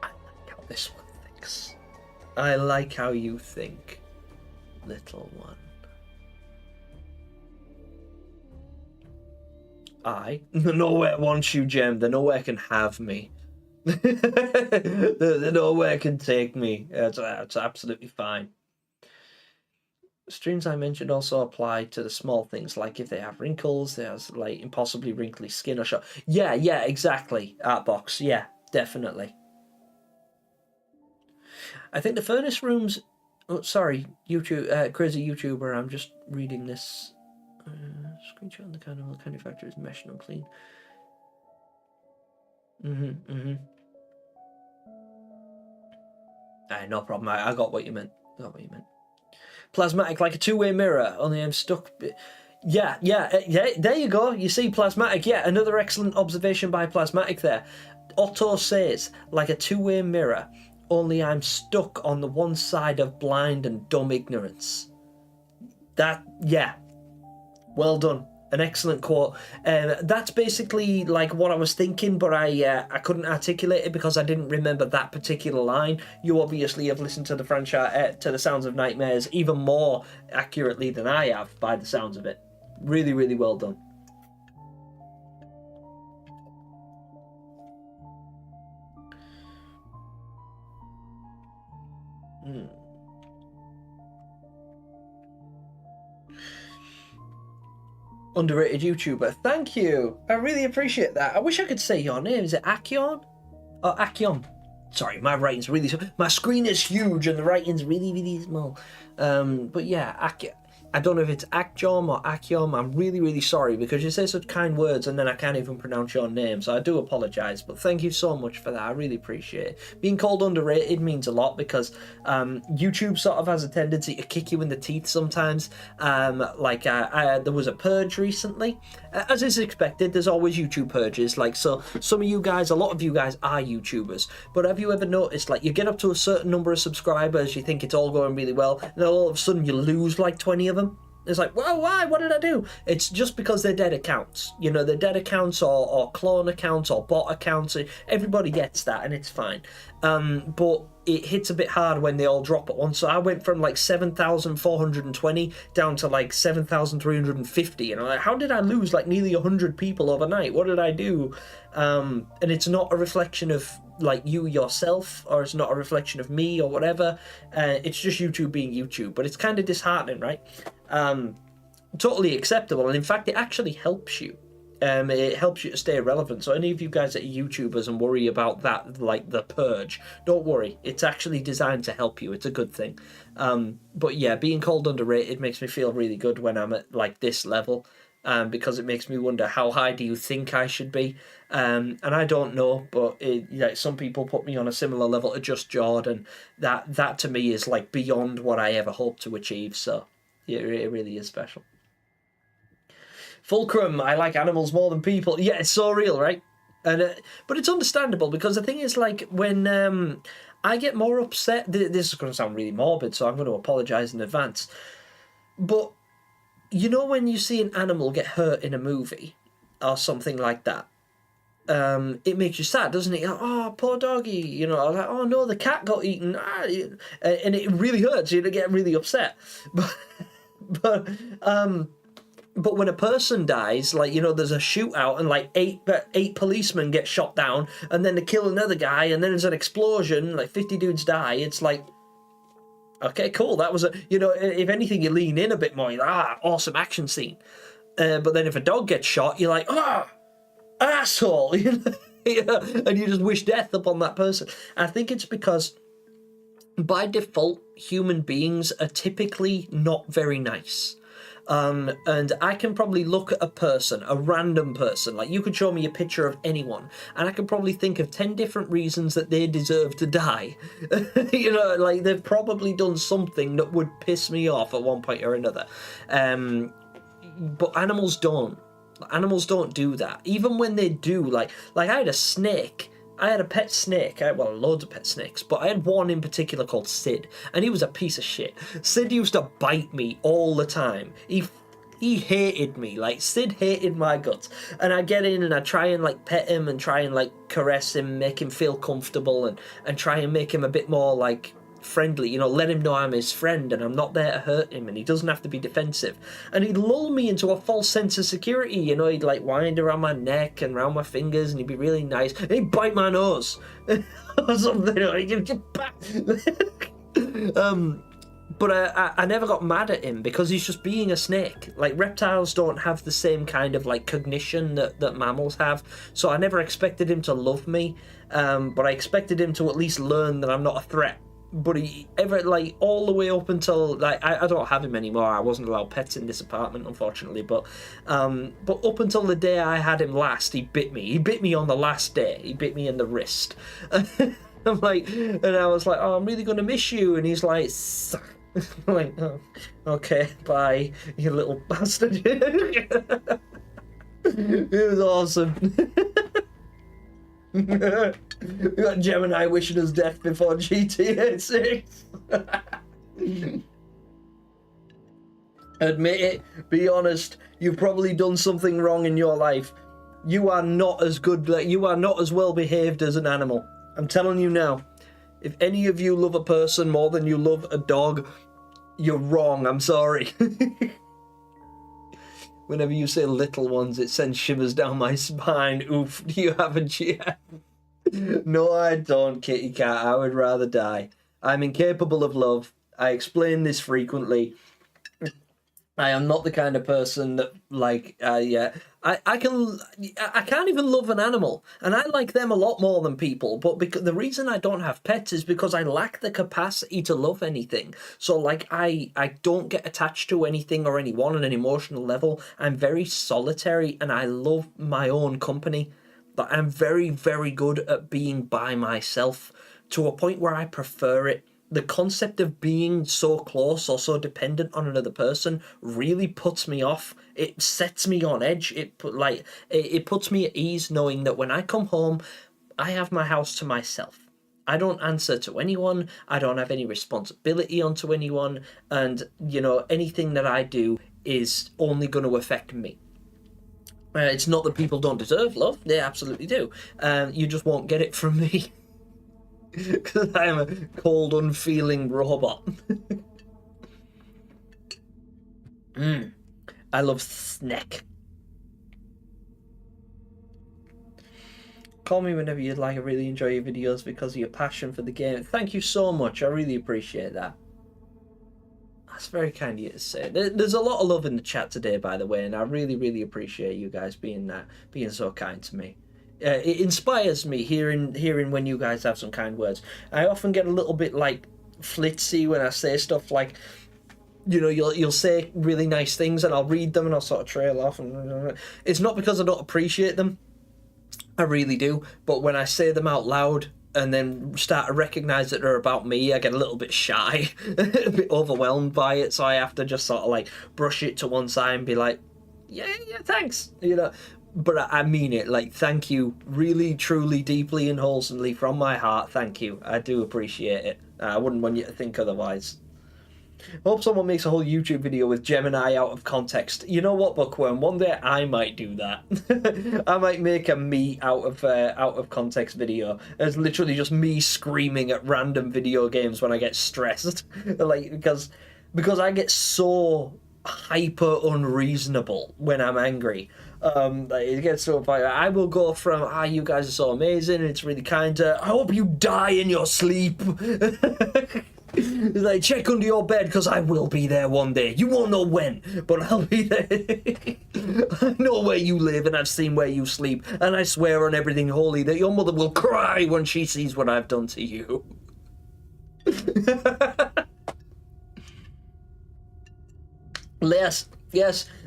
I like how this one thinks. I like how you think, little one. The Nowhere wants you, Gem. The Nowhere can have me. the Nowhere can take me. It's absolutely fine. Streams I mentioned also apply to the small things, like if they have wrinkles, there's like impossibly wrinkly skin or shot. Yeah, exactly. Artbox. Yeah, definitely. I think the furnace rooms. Oh, sorry, YouTube, crazy YouTuber. I'm just reading this. Screenshot on the candy factory is mesh and unclean. No problem. I got what you meant. Plasmatic, like a two-way mirror, only I'm stuck. Yeah, there you go. You see, Plasmatic. Yeah, another excellent observation by Plasmatic there. Otto says, like a two-way mirror, only I'm stuck on the one side of blind and dumb ignorance. Yeah. Well done. An excellent quote. That's basically like what I was thinking, but I couldn't articulate it because I didn't remember that particular line. You obviously have listened to the franchise, to the Sounds of Nightmares, even more accurately than I have, by the sounds of it. Really, really well done. Underrated YouTuber. Thank you. I really appreciate that. I wish I could say your name. Is it Akion? Oh, Akion. Sorry, my writing's really small. My screen is huge and the writing's really, really small. But yeah, I don't know if it's Akjom or Akyom. I'm really, really sorry because you say such kind words and then I can't even pronounce your name. So I do apologise, but thank you so much for that. I really appreciate it. Being called underrated means a lot because YouTube sort of has a tendency to kick you in the teeth sometimes. There was a purge recently. As is expected, there's always YouTube purges. Like, so some of you guys, a lot of you guys are YouTubers. But have you ever noticed, like, you get up to a certain number of subscribers, you think it's all going really well, and then all of a sudden you lose like 20 of them? It's like, well, why? What did I do? It's just because they're dead accounts. You know, they're dead accounts or clone accounts or bot accounts. Everybody gets that, and it's fine. But it hits a bit hard when they all drop at once. So I went from like 7,420 down to like 7,350. And I'm like, how did I lose like nearly 100 people overnight? What did I do? And it's not a reflection of like you yourself, or it's not a reflection of me or whatever. It's just YouTube being YouTube. But it's kind of disheartening, right? Totally acceptable, and in fact it actually helps you. It helps you to stay relevant. So any of you guys that are YouTubers and worry about that, like the purge, don't worry, it's actually designed to help you. It's a good thing. But yeah, being called underrated makes me feel really good when I'm at like this level, because it makes me wonder, how high do you think I should be? And I don't know, but some people put me on a similar level to Just Jordan. That to me is like beyond what I ever hoped to achieve. So yeah, it really is special. Fulcrum, I like animals more than people. Yeah, it's so real, right? And but it's understandable, because the thing is, like, when I get more upset, this is going to sound really morbid, so I'm going to apologise in advance. But you know when you see an animal get hurt in a movie or something like that, it makes you sad, doesn't it? You're like, oh, poor doggy, you know, like, oh no, the cat got eaten, and it really hurts you to get really upset. But when a person dies, like, you know, there's a shootout and like eight policemen get shot down, and then they kill another guy, and then there's an explosion, like 50 dudes die. It's like, okay, cool. That was you know, if anything, you lean in a bit more. You're like, awesome action scene. But then if a dog gets shot, you're like, asshole, you know? Yeah, and you just wish death upon that person. I think it's because by default, human beings are typically not very nice. And I can probably look at a person, a random person, like you could show me a picture of anyone, and I could probably think of 10 different reasons that they deserve to die. You know, like they've probably done something that would piss me off at one point or another. But animals don't. Animals don't do that. Even when they do, like I had a snake. I had a pet snake. I had, well, loads of pet snakes, but I had one in particular called Sid, and he was a piece of shit. Sid used to bite me all the time. He hated me. Like, Sid hated my guts. And I get in and I try and like pet him and try and like caress him, make him feel comfortable, and try and make him a bit more like friendly, you know, let him know I'm his friend and I'm not there to hurt him and he doesn't have to be defensive. And he'd lull me into a false sense of security, you know, he'd like wind around my neck and around my fingers, and he'd be really nice, and he'd bite my nose or something like but I never got mad at him, because he's just being a snake. Like, reptiles don't have the same kind of like cognition that mammals have, so I never expected him to love me, but I expected him to at least learn that I'm not a threat. But he ever, like, all the way up until, like, I don't have him anymore. I wasn't allowed pets in this apartment, unfortunately. But up until the day I had him last, he bit me. He bit me on the last day. He bit me in the wrist. I'm like, and I was like, oh, I'm really gonna miss you. And he's like, I'm like, oh, okay, bye, you little bastard. It was awesome. We got Gemini wishing us death before GTA 6. Admit it, be honest, you've probably done something wrong in your life. You are not as good, like, you are not as well behaved as an animal. I'm telling you now. If any of you love a person more than you love a dog, you're wrong, I'm sorry. Whenever you say little ones, it sends shivers down my spine. Oof, do you have a GF? No, I don't, kitty cat. I would rather die. I'm incapable of love. I explain this frequently. I am not the kind of person that, like, I can't even love an animal, and I like them a lot more than people. But because the reason I don't have pets is because I lack the capacity to love anything. So, like, I don't get attached to anything or anyone on an emotional level. I'm very solitary, and I love my own company. But I'm very, very good at being by myself, to a point where I prefer it. The concept of being so close or so dependent on another person really puts me off. It sets me on edge. It puts me at ease knowing that when I come home, I have my house to myself. I don't answer to anyone. I don't have any responsibility onto anyone. And, you know, anything that I do is only going to affect me. It's not that people don't deserve love; they absolutely do. You just won't get it from me because I am a cold, unfeeling robot. I love snack. Call me whenever you'd like. I really enjoy your videos because of your passion for the game. Thank you so much. I really appreciate that. That's very kind of you to say. There's a lot of love in the chat today, by the way, and I really, really appreciate you guys being so kind to me. It inspires me hearing when you guys have some kind words. I often get a little bit like flitzy when I say stuff like, you know, you'll say really nice things and I'll read them and I'll sort of trail off. And it's not because I don't appreciate them. I really do. But when I say them out loud and then start to recognise that they're about me, I get a little bit shy, a bit overwhelmed by it. So I have to just sort of like brush it to one side and be like, yeah, thanks, you know. But I mean it, like, thank you, really, truly, deeply and wholesomely from my heart, thank you. I do appreciate it. I wouldn't want you to think otherwise. Hope someone makes a whole YouTube video with Gemini out of context. You know what, Bookworm? One day I might do that. I might make a me out of context video. It's literally just me screaming at random video games when I get stressed, like because I get so hyper unreasonable when I'm angry. Like it gets to a point where I will go from you guys are so amazing, it's really kind, to I hope you die in your sleep. It's like, check under your bed because I will be there one day. You won't know when, but I'll be there. I know where you live and I've seen where you sleep, and I swear on everything holy that your mother will cry when she sees what I've done to you. Yes,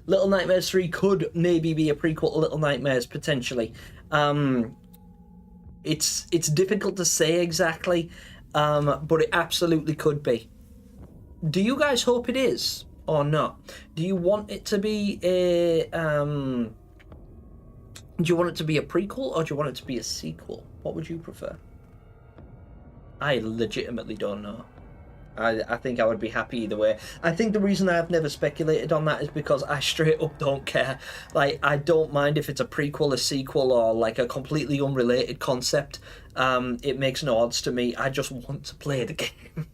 Little Nightmares 3 could maybe be a prequel to Little Nightmares, potentially. It's difficult to say exactly. But it absolutely could be. Do you guys hope it is or not? Do you want it to be a do you want it to be a prequel or do you want it to be a sequel? What would you prefer? I legitimately don't know. I think I would be happy either way. I think the reason I've never speculated on that is because I straight up don't care. Like, I don't mind if it's a prequel, a sequel, or like a completely unrelated concept. It makes no odds to me. I just want to play the game.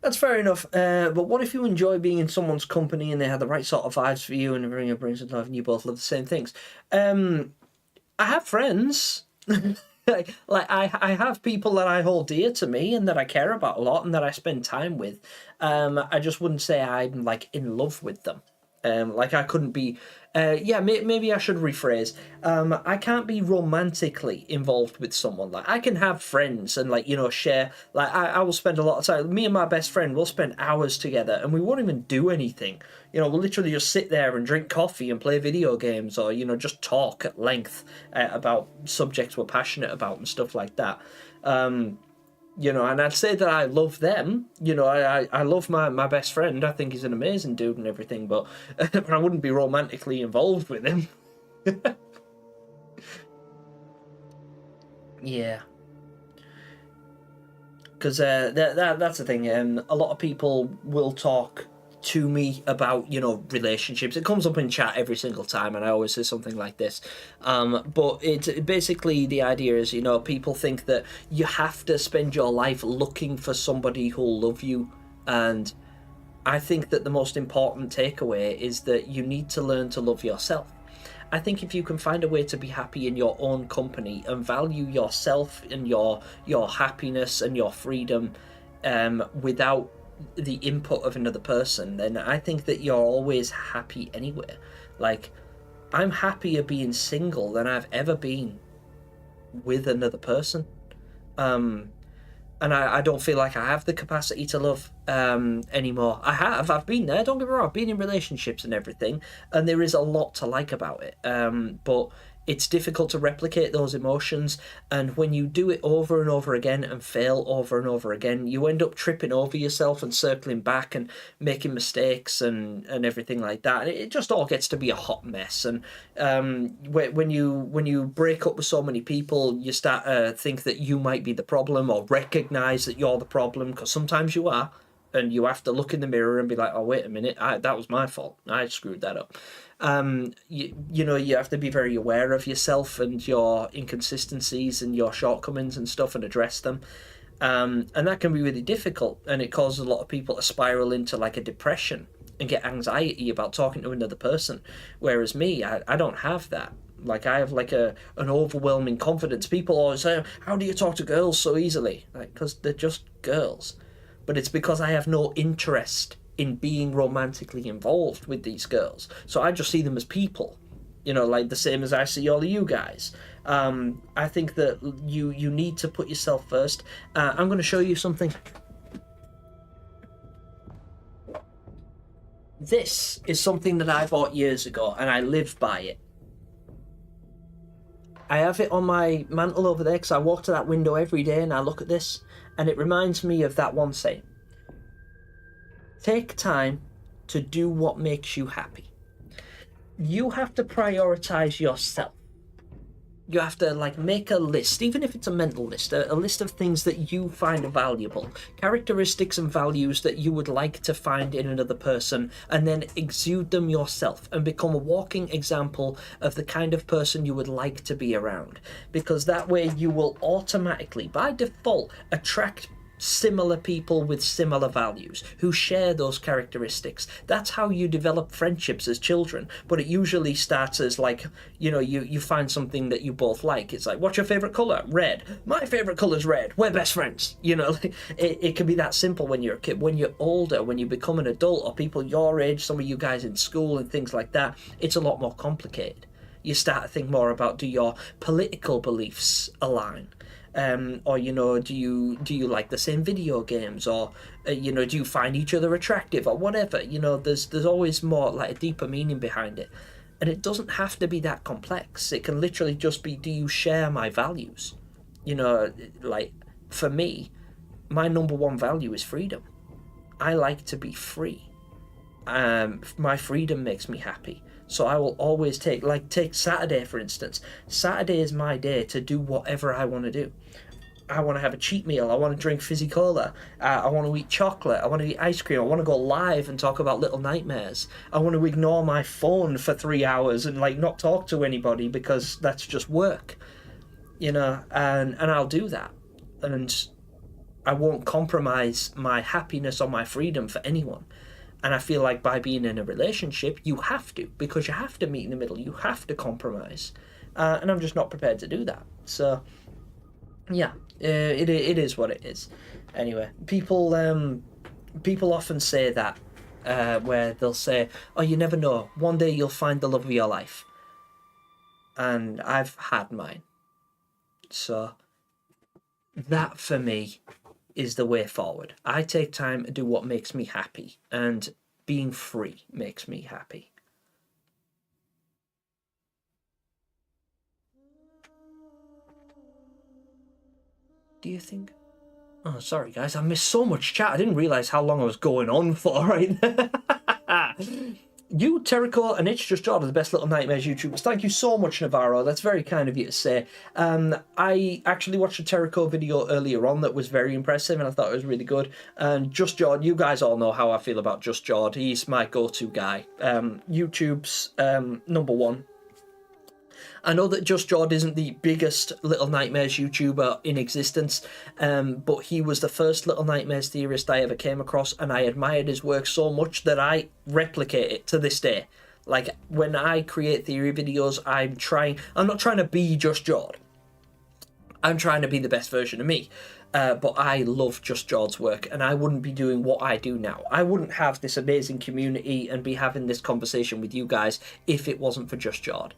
That's fair enough. But what if you enjoy being in someone's company and they have the right sort of vibes for you and everything brings it love and you both love the same things? I have friends. Like I have people that I hold dear to me and that I care about a lot and that I spend time with. I just wouldn't say I'm like in love with them. Like I couldn't be. Maybe I should rephrase. I can't be romantically involved with someone. Like I can have friends and like, you know, share. Like I will spend a lot of time. Me and my best friend will spend hours together and we won't even do anything. You know, we'll literally just sit there and drink coffee and play video games, or, you know, just talk at length about subjects we're passionate about and stuff like that. You know, and I'd say that I love them. You know, I love my best friend. I think he's an amazing dude and everything, but I wouldn't be romantically involved with him. Yeah. Because that's the thing. A lot of people will talk to me about, you know, relationships. It comes up in chat every single time and I always say something like this. But it's basically, the idea is, you know, people think that you have to spend your life looking for somebody who'll love you, and I think that the most important takeaway is that you need to learn to love yourself. I think if you can find a way to be happy in your own company and value yourself and your happiness and your freedom without the input of another person, then I think that you're always happy anywhere. Like, I'm happier being single than I've ever been with another person. And I don't feel like I have the capacity to love anymore. I've been there, don't get me wrong, I've been in relationships and everything, and there is a lot to like about it. But it's difficult to replicate those emotions, and when you do it over and over again and fail over and over again, you end up tripping over yourself and circling back and making mistakes and everything like that. And it just all gets to be a hot mess. And when you break up with so many people, you start to think that you might be the problem or recognise that you're the problem, because sometimes you are. and you have to look in the mirror and be like, oh, wait a minute, that was my fault. I screwed that up. You know, you have to be very aware of yourself and your inconsistencies and your shortcomings and stuff and address them. And that can be really difficult, and it causes a lot of people to spiral into like a depression and get anxiety about talking to another person. Whereas me, I don't have that. Like, I have like an overwhelming confidence. People always say, how do you talk to girls so easily? Like, because they're just girls. But it's because I have no interest in being romantically involved with these girls. So I just see them as people, you know, like the same as I see all of you guys. I think that you need to put yourself first. I'm going to show you something. This is something that I bought years ago, and I live by it. I have it on my mantle over there because I walk to that window every day and I look at this, and it reminds me of that one saying. Take time to do what makes you happy. You have to prioritize yourself. You have to like make a list, even if it's a mental list, a list of things that you find valuable, characteristics and values that you would like to find in another person, and then exude them yourself and become a walking example of the kind of person you would like to be around. Because that way you will automatically, by default, attract similar people with similar values who share those characteristics. That's how you develop friendships as children, but it usually starts as like, you know, you find something that you both like. It's like, what's your favorite color? Red. My favorite color's red. We're best friends. You know, like, it can be that simple when you're a kid. When you're older, when you become an adult, or people your age, some of you guys in school and things like that, it's a lot more complicated. You start to think more about, do your political beliefs align? Or, you know, do you like the same video games, or you know, do you find each other attractive, or whatever? You know, there's always more, like, a deeper meaning behind it, and it doesn't have to be that complex. It can literally just be, do you share my values? You know, like, for me, my number one value is freedom. I like to be free. My freedom makes me happy. So I will always take Saturday, for instance. Saturday is my day to do whatever I want to do. I want to have a cheat meal. I want to drink fizzy cola. I want to eat chocolate. I want to eat ice cream. I want to go live and talk about Little Nightmares. I want to ignore my phone for 3 hours and like not talk to anybody because that's just work, you know. And I'll do that, and I won't compromise my happiness or my freedom for anyone. And I feel like by being in a relationship, you have to, because you have to meet in the middle. You have to compromise. And I'm just not prepared to do that. So, yeah, it is what it is. Anyway, people often say that, where they'll say, oh, you never know. One day you'll find the love of your life. And I've had mine. So, that for me is the way forward. I take time to do what makes me happy, and being free makes me happy. Do you think? Oh, sorry guys, I missed so much chat. I didn't realise how long I was going on for right there. You, Terrico, and It's Just Jord are the best Little Nightmares YouTubers. Thank you so much, Navarro. That's very kind of you to say. I actually watched a Terrico video earlier on that was very impressive, and I thought it was really good. And Just Jord, you guys all know how I feel about Just Jord. He's my go-to guy. YouTube's number one. I know that Just Jord isn't the biggest Little Nightmares YouTuber in existence, but he was the first Little Nightmares theorist I ever came across, and I admired his work so much that I replicate it to this day. Like, when I create theory videos, I'm not trying to be Just Jord. I'm trying to be the best version of me. But I love Just Jord's work, and I wouldn't be doing what I do now. I wouldn't have this amazing community and be having this conversation with you guys if it wasn't for Just Jord.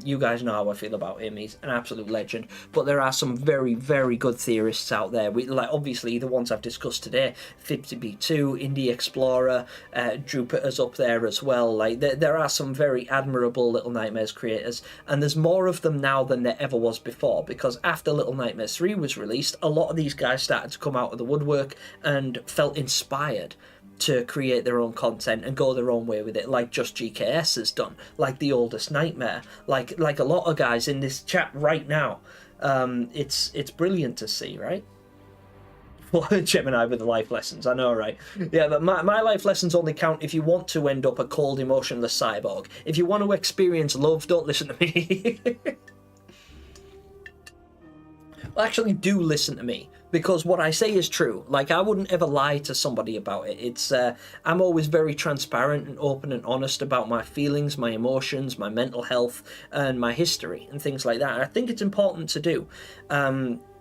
You guys know how I feel about him. He's an absolute legend. But there are some very, very good theorists out there. Obviously, the ones I've discussed today, 50B2, Indie Explorer, Jupiter's up there as well. Like, there are some very admirable Little Nightmares creators, and there's more of them now than there ever was before, because after Little Nightmares 3 was released, a lot of these guys started to come out of the woodwork and felt inspired to create their own content and go their own way with it, like Just GKS has done, like The Oldest Nightmare, like a lot of guys in this chat right now. It's brilliant to see, right? Gemini with the life lessons, I know, right? Yeah, but my life lessons only count if you want to end up a cold, emotionless cyborg. If you want to experience love, don't listen to me. Well, actually, do listen to me, because what I say is true. Like, I wouldn't ever lie to somebody about it. It's I'm always very transparent and open and honest about my feelings, my emotions, my mental health, and my history, and things like that. I think it's important to do.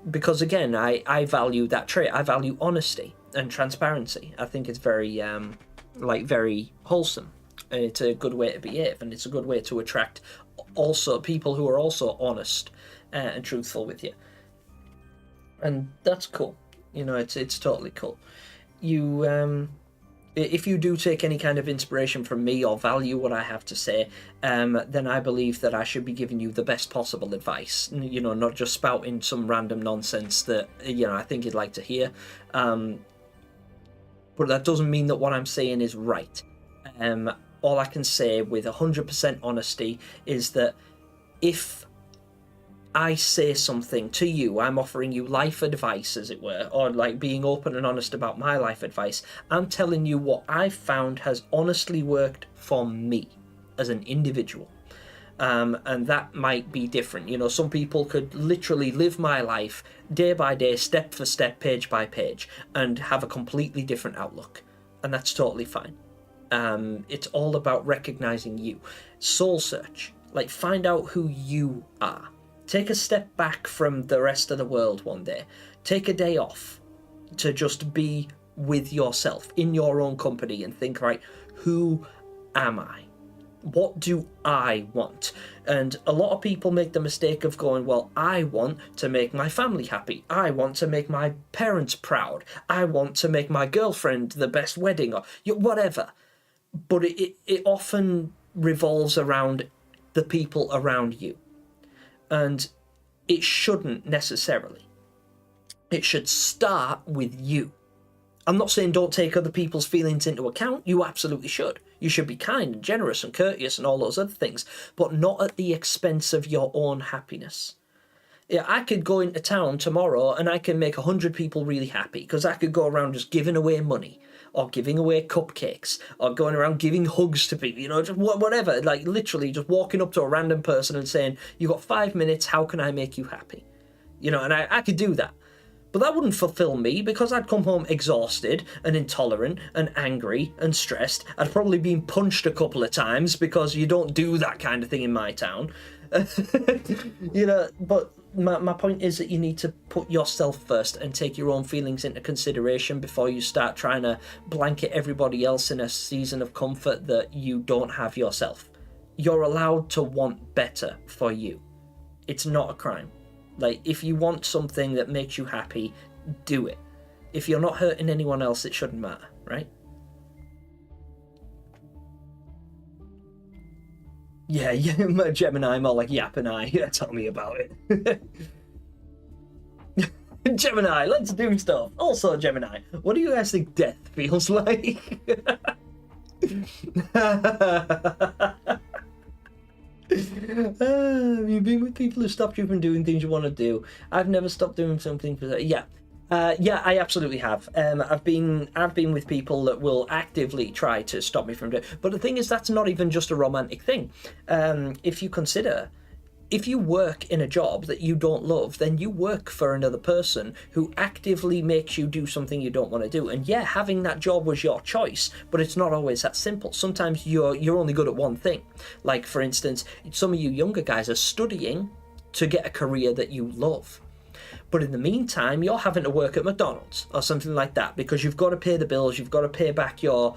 Because again, I value that trait. I value honesty and transparency. I think it's very, very wholesome. And it's a good way to behave, and it's a good way to attract also people who are also honest and truthful with you. And that's cool. You know, it's totally cool. You, if you do take any kind of inspiration from me or value what I have to say, then I believe that I should be giving you the best possible advice. You know, not just spouting some random nonsense that, you know, I think you'd like to hear. But that doesn't mean that what I'm saying is right. All I can say with 100% honesty is that if I say something to you, I'm offering you life advice, as it were, or like being open and honest about my life advice. I'm telling you what I've found has honestly worked for me as an individual. And that might be different. You know, some people could literally live my life day by day, step for step, page by page, and have a completely different outlook. And that's totally fine. It's all about recognizing you. Soul search. Like, find out who you are. Take a step back from the rest of the world one day. Take a day off to just be with yourself in your own company and think, right, who am I? What do I want? And a lot of people make the mistake of going, well, I want to make my family happy. I want to make my parents proud. I want to make my girlfriend the best wedding, or whatever. But it often revolves around the people around you. And it shouldn't necessarily. It should start with you. I'm not saying don't take other people's feelings into account. You absolutely should. You should be kind and generous and courteous and all those other things, but not at the expense of your own happiness. Yeah, I could go into town tomorrow and I can make 100 people really happy, because I could go around just giving away money, or giving away cupcakes, or going around giving hugs to people, you know, just whatever, like literally just walking up to a random person and saying, you got 5 minutes, how can I make you happy? You know, and I could do that. But that wouldn't fulfill me, because I'd come home exhausted and intolerant and angry and stressed. I'd probably been punched a couple of times, because you don't do that kind of thing in my town. You know, but my point is that you need to put yourself first and take your own feelings into consideration before you start trying to blanket everybody else in a season of comfort that you don't have yourself. You're allowed to want better for you. It's not a crime. Like, if you want something that makes you happy, do it. If you're not hurting anyone else, it shouldn't matter, right? Yeah, Gemini, more like yapping eye. Yeah, tell me about it. Gemini, let's do stuff. Also, Gemini, what do you guys think death feels like? You've been with people who stopped you from doing things you want to do. I've never stopped doing something for that. Yeah. Yeah, I absolutely have. I've been with people that will actively try to stop me from doing it. But the thing is, that's not even just a romantic thing. If you consider, if you work in a job that you don't love, then you work for another person who actively makes you do something you don't want to do. And yeah, having that job was your choice, but it's not always that simple. Sometimes you're only good at one thing. Like, for instance, some of you younger guys are studying to get a career that you love. But in the meantime, you're having to work at McDonald's or something like that, because you've got to pay the bills, you've got to pay back your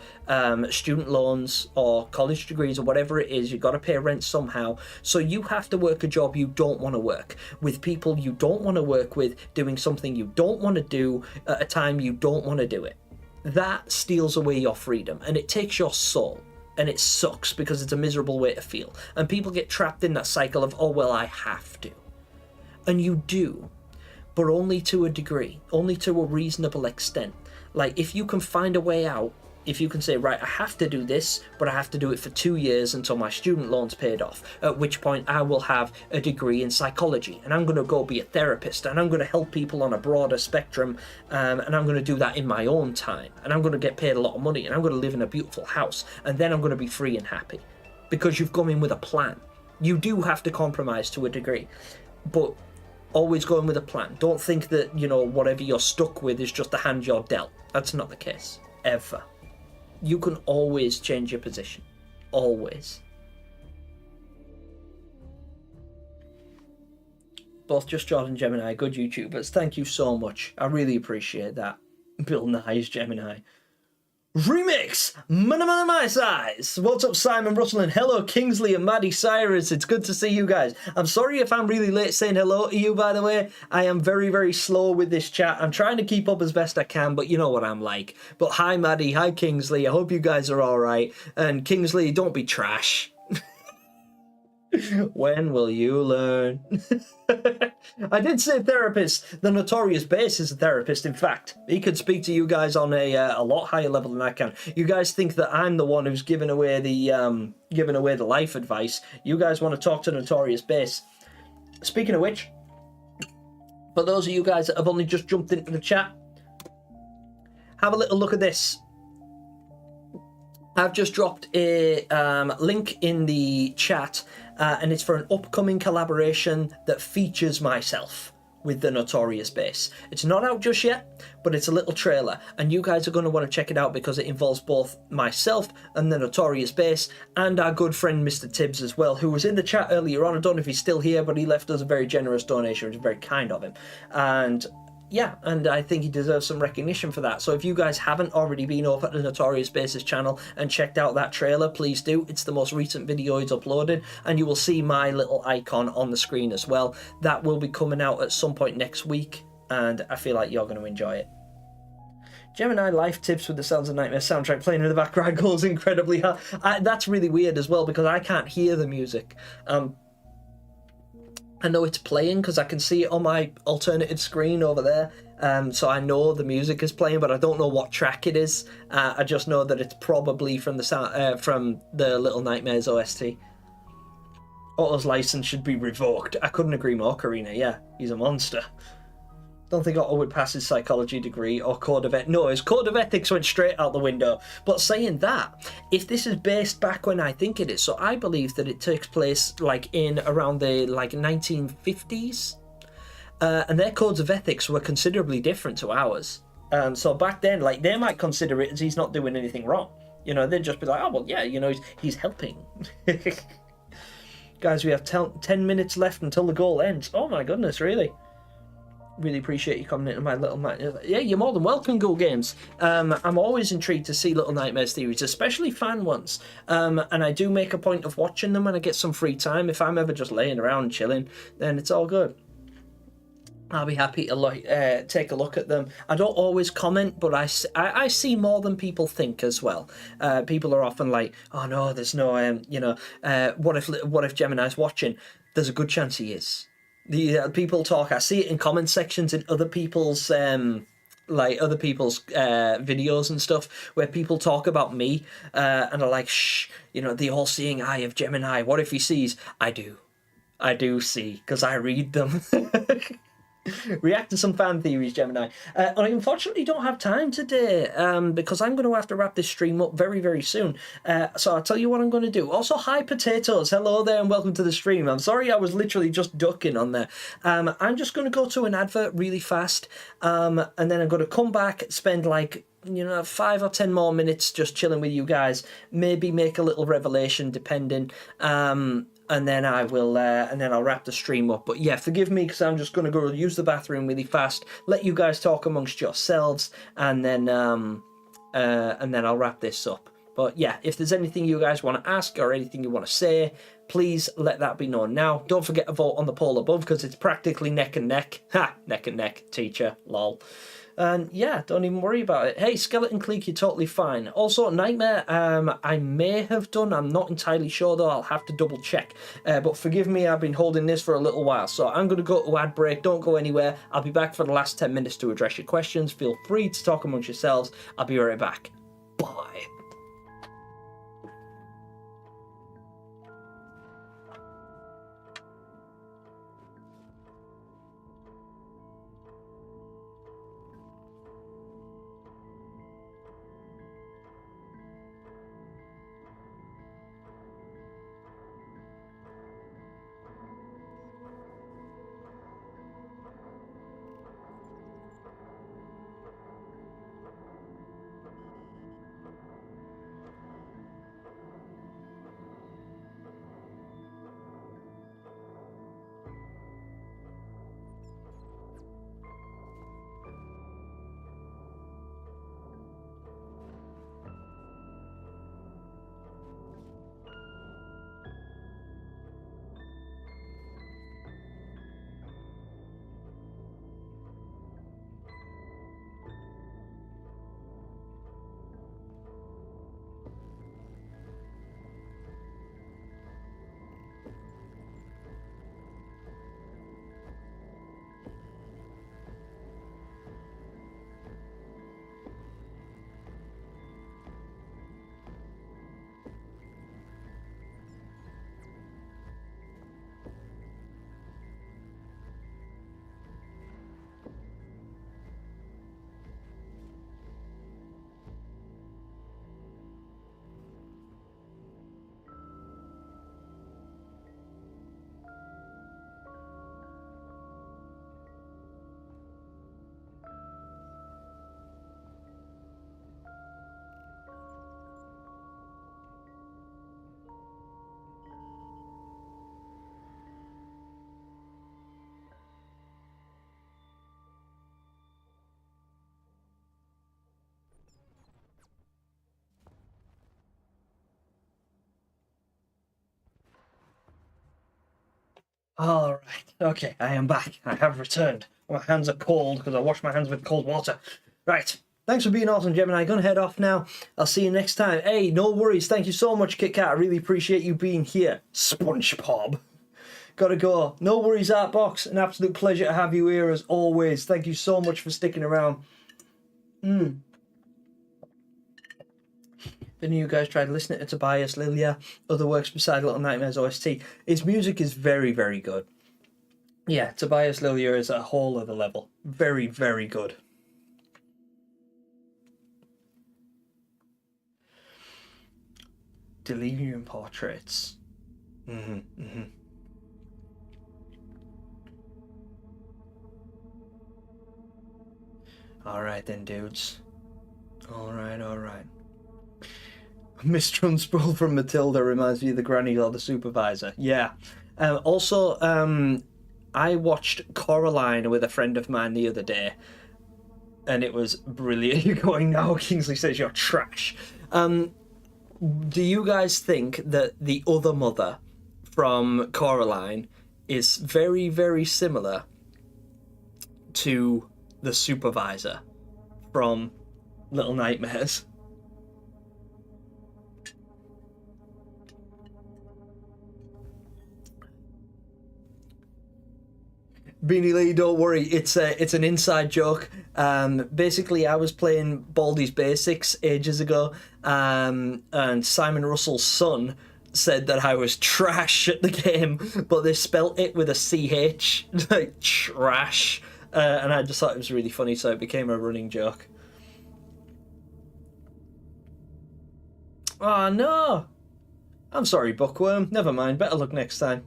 student loans or college degrees or whatever it is, you've got to pay rent somehow. So you have to work a job you don't want to work, with people you don't want to work with, doing something you don't want to do at a time you don't want to do it. That steals away your freedom, and it takes your soul. And it sucks, because it's a miserable way to feel. And people get trapped in that cycle of, oh, well, I have to. And you do. But only to a degree, only to a reasonable extent. Like, if you can find a way out, if you can say, right, I have to do this, but I have to do it for 2 years until my student loan's paid off, at which point I will have a degree in psychology, and I'm going to go be a therapist, and I'm going to help people on a broader spectrum, and I'm going to do that in my own time, and I'm going to get paid a lot of money, and I'm going to live in a beautiful house, and then I'm going to be free and happy. Because you've gone in with a plan. You do have to compromise to a degree, but always go in with a plan. Don't think that, you know, whatever you're stuck with is just the hand you're dealt. That's not the case, ever. You can always change your position. Always. Both Just Jordan Gemini, good YouTubers. Thank you so much. I really appreciate that. Bill Nye's Gemini. Remix! My size! What's up, Simon Russell, and hello, Kingsley and Maddie Cyrus. It's good to see you guys. I'm sorry if I'm really late saying hello to you, by the way. I am very, very slow with this chat. I'm trying to keep up as best I can, but you know what I'm like. But hi, Maddie. Hi, Kingsley. I hope you guys are all right. And Kingsley, don't be trash. When will you learn? I did say therapist. The Notorious Bass is a therapist, in fact. He could speak to you guys on a lot higher level than I can. You guys think that I'm the one who's giving away the life advice. You guys want to talk to Notorious Bass. Speaking of which, for those of you guys that have only just jumped into the chat, have a little look at this. I've just dropped a link in the chat, and it's for an upcoming collaboration that features myself with the Notorious Bass. It's not out just yet, but it's a little trailer, and you guys are going to want to check it out because it involves both myself and the Notorious Bass, and our good friend Mr. Tibbs as well, who was in the chat earlier on. I don't know if he's still here, but he left us a very generous donation, which is very kind of him. And yeah, and I think he deserves some recognition for that. So if you guys haven't already been over at the Notorious Bass's channel and checked out that trailer, please do. It's the most recent video he's uploaded, and you will see my little icon on the screen as well. That will be coming out at some point next week, and I feel like you're going to enjoy it. Gemini life tips with the Sounds of Nightmare soundtrack playing in the background goes incredibly hard. That's really weird as well, because I can't hear the music. I know it's playing because I can see it on my alternative screen over there. So I know the music is playing, but I don't know what track it is. I just know that it's probably from the Little Nightmares OST. Otto's license should be revoked. I couldn't agree more, Karina. Yeah, he's a monster. Don't think Otto would pass his psychology degree or code of ethics. No, his code of ethics went straight out the window. But saying that, if this is based back when I think it is, so I believe that it takes place like in around the 1950s, and their codes of ethics were considerably different to ours. So back then, like, they might consider it as he's not doing anything wrong. You know, they'd just be like, oh well, yeah, you know, he's helping. Guys, we have 10 minutes left until the goal ends. Oh my goodness, really? Really appreciate you coming into my little yeah, you're more than welcome, Go Games. I'm always intrigued to see Little Nightmares theories, especially fan ones. And I do make a point of watching them when I get some free time. If I'm ever just laying around chilling, then it's all good. I'll be happy to take a look at them. I don't always comment, but I see more than people think as well. People are often like, oh no, there's no, what if Gemini's watching? There's a good chance he is. The people talk. I see it in comment sections in other people's videos and stuff where people talk about me and are like, shh, you know, the all-seeing eye of Gemini. What if he sees? I do see, because I read them. React to some fan theories, Gemini. I unfortunately don't have time today because I'm going to have to wrap this stream up very, very soon. So I'll tell you what I'm going to do. Also, hi, Potatoes. Hello there and welcome to the stream. I'm sorry I was literally just ducking on there. I'm just going to go to an advert really fast and then I'm going to come back, spend like 5 or 10 more minutes just chilling with you guys. Maybe make a little revelation depending. And then I will, and then I'll wrap the stream up. But yeah, forgive me because I'm just going to go use the bathroom really fast, let you guys talk amongst yourselves, and then I'll wrap this up. But yeah, if there's anything you guys want to ask or anything you want to say, please let that be known now. Don't forget to vote on the poll above because it's practically neck and neck. Ha! Neck and neck, teacher. Lol. And yeah, don't even worry about it. Hey, Skeleton Cleek, you're totally fine. Also, Nightmare, I may have done. I'm not entirely sure, though. I'll have to double check. But forgive me, I've been holding this for a little while. So I'm going to go to ad break. Don't go anywhere. I'll be back for the last 10 minutes to address your questions. Feel free to talk amongst yourselves. I'll be right back. Bye. All right. Okay, I am back. I have returned. My hands are cold because I washed my hands with cold water. Right. Thanks for being awesome, Gemini. Gonna head off now. I'll see you next time. Hey, no worries. Thank you so much, Kit Kat. I really appreciate you being here. SpongeBob. Gotta go. No worries, Artbox. An absolute pleasure to have you here as always. Thank you so much for sticking around. If any of you guys tried listening to Tobias Lilia, other works beside Little Nightmares OST, his music is very, very good. Yeah, Tobias Lilia is a whole other level. Very, very good. Delirium Portraits. Alright then, dudes. Alright. Mr. Unsprool from Matilda reminds me of the granny or the supervisor. Yeah. Also, I watched Coraline with a friend of mine the other day, and it was brilliant. You're going, no, Kingsley says you're trash. Do you guys think that the other mother from Coraline is very, very similar to the supervisor from Little Nightmares? Beanie Lee, don't worry, it's an inside joke. Basically, I was playing Baldi's Basics ages ago, and Simon Russell's son said that I was trash at the game, but they spelt it with a CH, like trash, and I just thought it was really funny, so it became a running joke. Oh no! I'm sorry, Bookworm. Never mind, better luck next time.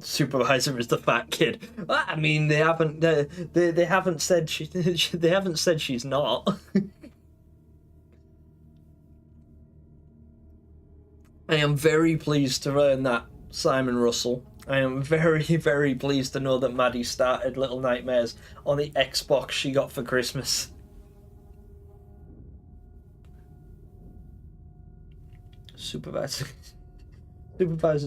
Supervisor is the fat kid. I mean, they haven't said they haven't said she's not. I am very pleased to learn that, Simon Russell. I am very, very pleased to know that Maddie started Little Nightmares on the Xbox she got for Christmas. Supervisor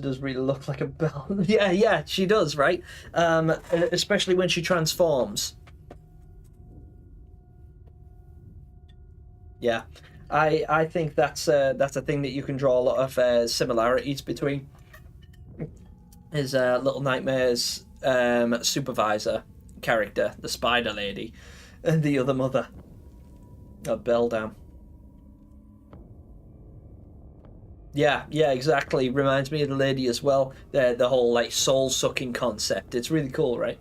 does really look like a bell. Yeah, she does, right? Especially when she transforms. Yeah, I think that's a thing that you can draw a lot of similarities between. Is Little Nightmares supervisor character, the Spider Lady, And the other mother. A Beldam. Yeah, exactly. Reminds me of the lady as well. The whole like soul sucking concept. It's really cool, right?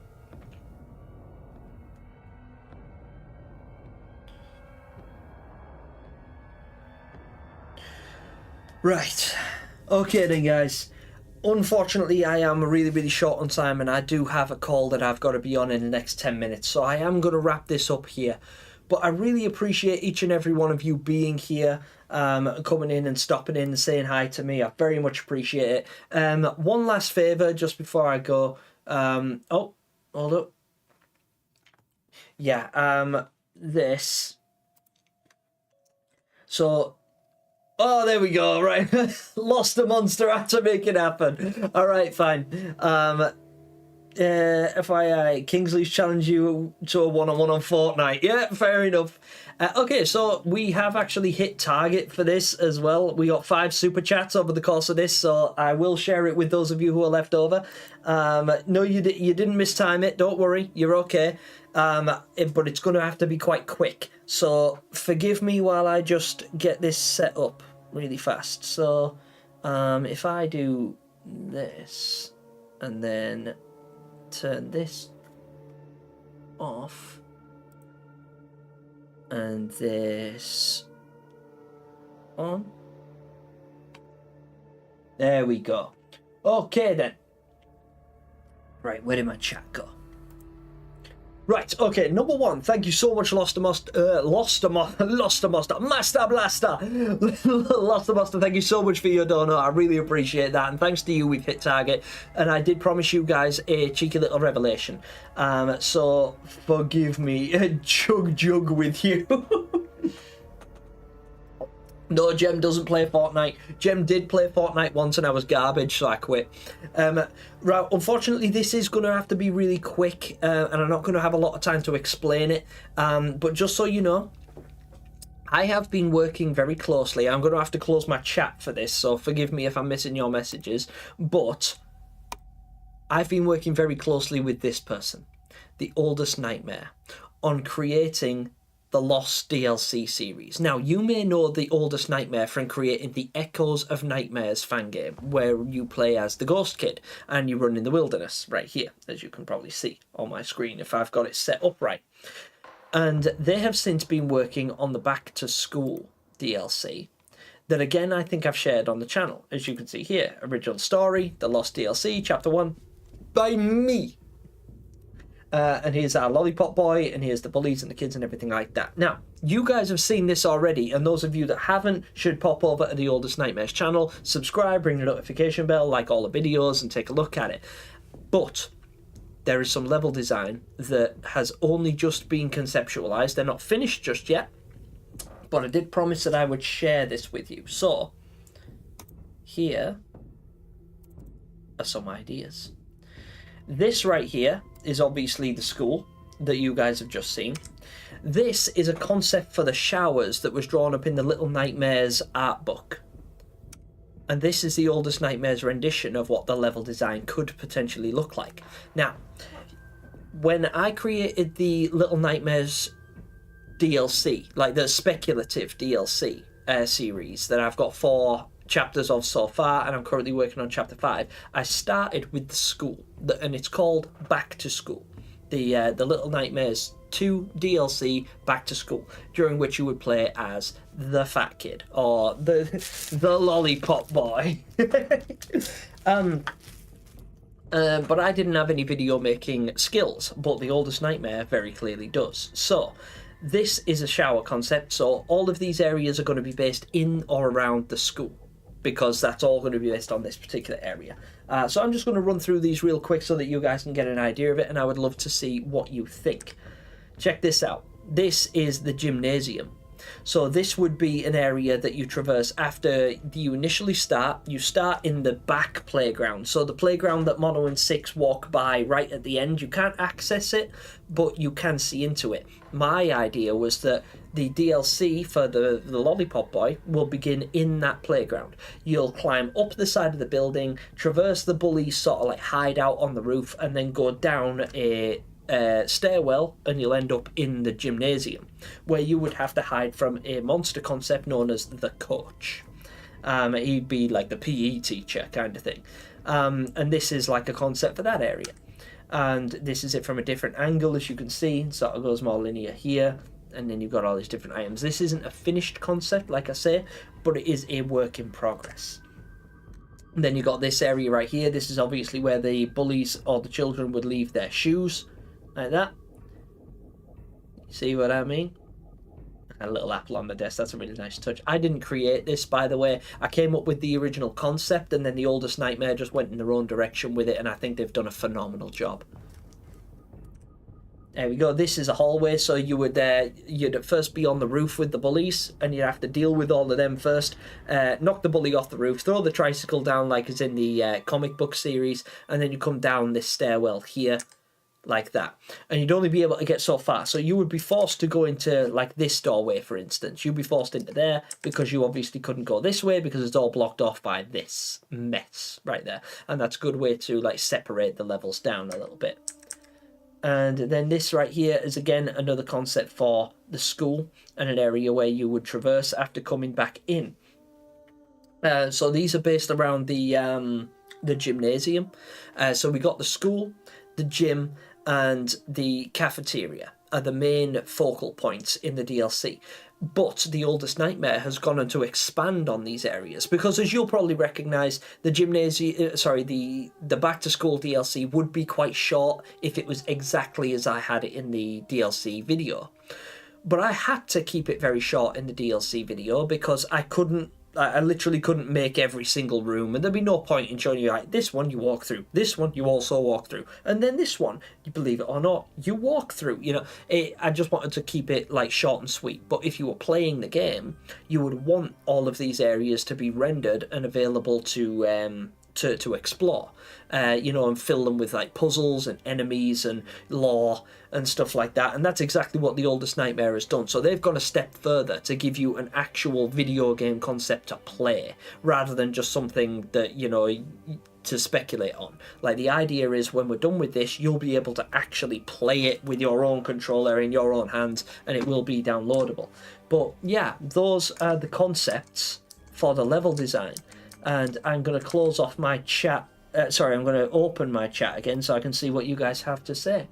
Right. Okay then, guys. Unfortunately, I am really, really short on time, and I do have a call that I've got to be on in the next 10 minutes. So I am going to wrap this up here. But I really appreciate each and every one of you being here, coming in and stopping in and saying hi to me. I very much appreciate it. One last favour just before I go. Oh, hold up. Yeah, this. So... Oh, there we go, right. Lost a monster, had to make it happen. Alright, fine. FYI, Kingsley's challenged you to a one-on-one on Fortnite. Yeah, fair enough. Okay, so we have actually hit target for this as well. We got 5 super chats over the course of this, so I will share it with those of you who are left over. No, you didn't mistime it. Don't worry, you're okay. But it's going to have to be quite quick. So forgive me while I just get this set up really fast. So if I do this and then turn this off and this on. There we go. Okay then. Right, where did my chat go? Right, okay, number one, thank you so much, Master Blaster. Lost Master, thank you so much for your donut. I really appreciate that, and thanks to you, we've hit target. And I did promise you guys a cheeky little revelation. So forgive me, jug with you. No, Gem doesn't play Fortnite. Gem did play Fortnite once and I was garbage, so I quit. Right, unfortunately, this is going to have to be really quick, and I'm not going to have a lot of time to explain it. But just so you know, I have been working very closely. I'm going to have to close my chat for this, so forgive me if I'm missing your messages. But I've been working very closely with this person, the Oldest Nightmare, on creating the Lost DLC series. Now, you may know the Oldest Nightmare from creating the Echoes of Nightmares fan game, where you play as the Ghost Kid and you run in the wilderness, right here, as you can probably see on my screen if I've got it set up right. And they have since been working on the Back to School DLC that, again, I think I've shared on the channel. As you can see here, original story, the Lost DLC, Chapter 1, by me. And here's our Lollipop Boy, and here's the bullies and the kids and everything like that. Now, you guys have seen this already, and those of you that haven't should pop over to the Oldest Nightmares channel, subscribe, ring the notification bell, like all the videos, and take a look at it. But there is some level design that has only just been conceptualized. They're not finished just yet, but I did promise that I would share this with you. So, here are some ideas. This right here is obviously the school that you guys have just seen. This is a concept for the showers that was drawn up in the Little Nightmares art book. And this is the Oldest Nightmares rendition of what the level design could potentially look like. Now, when I created the Little Nightmares DLC, like the speculative DLC series that I've got 4 chapters of so far, and I'm currently working on chapter 5, I started with the school, and it's called Back to School. The Little Nightmares 2 DLC Back to School, during which you would play as the fat kid or the lollipop boy. But I didn't have any video making skills, but the Oldest Nightmare very clearly does. So this is a shower concept, so all of these areas are going to be based in or around the school, because that's all going to be based on this particular area. So I'm just going to run through these real quick so that you guys can get an idea of it, and I would love to see what you think. Check this out. This is the gymnasium. So this would be an area that you traverse after you initially start. You start in the back playground. So the playground that Mono and Six walk by right at the end, you can't access it, but you can see into it. My idea was that the DLC for the Lollipop Boy will begin in that playground. You'll climb up the side of the building, traverse the bully's sort of like hideout on the roof, and then go down a stairwell, and you'll end up in the gymnasium, where you would have to hide from a monster concept known as the coach. He'd be like the PE teacher kind of thing. And this is like a concept for that area. And this is it from a different angle, as you can see. It sort of goes more linear here, and then you've got all these different items. This isn't a finished concept, like I say, but it is a work in progress. And then you've got this area right here. This is obviously where the bullies or the children would leave their shoes, like that. See what I mean? A little apple on the desk. That's a really nice touch. I didn't create this, by the way. I came up with the original concept, and then the Oldest Nightmare just went in their own direction with it, and I think they've done a phenomenal job. There we go. This is a hallway, so you'd first be on the roof with the bullies, and you'd have to deal with all of them first. Knock the bully off the roof, throw the tricycle down like it's in the comic book series, and then you come down this stairwell here, like that. And you'd only be able to get so far. So you would be forced to go into like this doorway, for instance. You'd be forced into there because you obviously couldn't go this way because it's all blocked off by this mess right there. And that's a good way to like separate the levels down a little bit. And then this right here is again another concept for the school and an area where you would traverse after coming back in. So these are based around the gymnasium. So we got the school, the gym, and the cafeteria are the main focal points in the DLC. But the Oldest Nightmare has gone on to expand on these areas because, as you'll probably recognise, the the Back to School DLC would be quite short if it was exactly as I had it in the DLC video. But I had to keep it very short in the DLC video because I literally couldn't make every single room, and there'd be no point in showing you, like, this one you walk through, this one you also walk through, and then this one, you believe it or not, you walk through, you know. I just wanted to keep it, like, short and sweet. But if you were playing the game, you would want all of these areas to be rendered and available to explore, and fill them with like puzzles and enemies and lore and stuff like that. And that's exactly what the Oldest Nightmare has done. So they've gone a step further to give you an actual video game concept to play rather than just something that, to speculate on. Like, the idea is when we're done with this, you'll be able to actually play it with your own controller in your own hands, and it will be downloadable. But yeah, those are the concepts for the level design. And I'm going to close off my chat. I'm going to open my chat again so I can see what you guys have to say.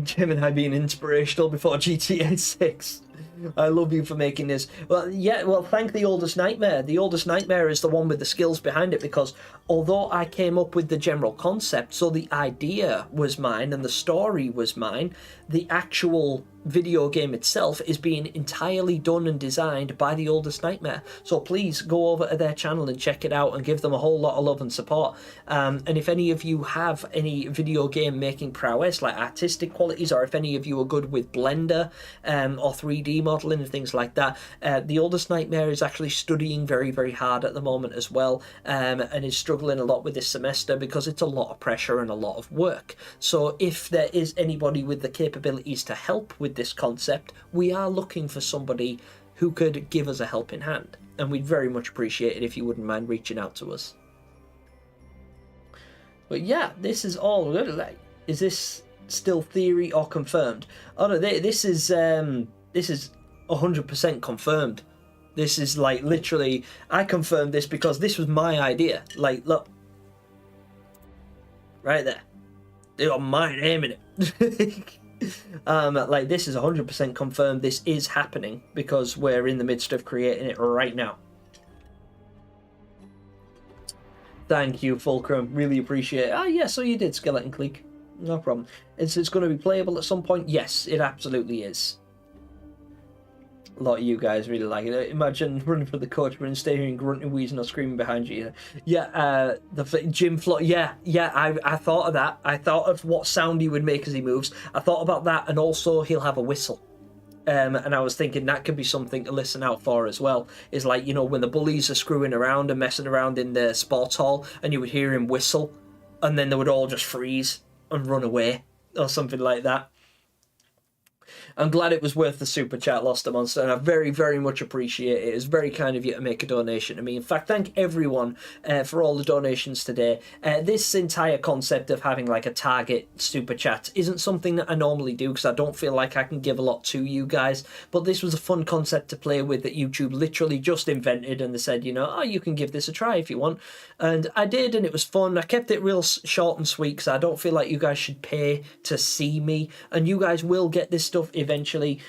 Gemini being inspirational before GTA 6. I love you for making this. Well, thank the Oldest Nightmare. The Oldest Nightmare is the one with the skills behind it, because although I came up with the general concept, so the idea was mine and the story was mine, the actual video game itself is being entirely done and designed by the Oldest Nightmare. So please go over to their channel and check it out and give them a whole lot of love and support. And if any of you have any video game making prowess, like artistic qualities, or if any of you are good with Blender or 3D modeling and things like that, the Oldest Nightmare is actually studying very, very hard at the moment as well, and is struggling a lot with this semester because it's a lot of pressure and a lot of work. So if there is anybody with the capabilities to help with this concept, we are looking for somebody who could give us a helping hand, and we'd very much appreciate it if you wouldn't mind reaching out to us. But yeah, this is all good. Like, is this still theory or confirmed? Oh no, this is 100% confirmed. This is like literally, I confirmed this because this was my idea. Like, look, right there, they got my name in it. Like, this is 100% confirmed. This is happening because we're in the midst of creating it right now. Thank you, Fulcrum. Really appreciate it. Ah, yeah, so you did, Skeleton Clique. No problem. It's going to be playable at some point? Yes, it absolutely is. A lot of you guys really like it. Imagine running for the coach, but instead hearing grunting, wheezing, or screaming behind you. Yeah, the gym floor. Yeah, I thought of that. I thought of what sound he would make as he moves. I thought about that, and also he'll have a whistle. And I was thinking that could be something to listen out for as well. Is like, when the bullies are screwing around and messing around in the sports hall, and you would hear him whistle, and then they would all just freeze and run away, or something like that. I'm glad it was worth the super chat, Lost a Monster, and I very, very much appreciate it. It's very kind of you to make a donation to me. In fact, thank everyone for all the donations today. This entire concept of having like a target super chat isn't something that I normally do because I don't feel like I can give a lot to you guys, but this was a fun concept to play with that YouTube literally just invented, and they said, you know, oh, you can give this a try if you want. And I did, and it was fun. I kept it real short and sweet because I don't feel like you guys should pay to see me, and you guys will get this stuff eventually.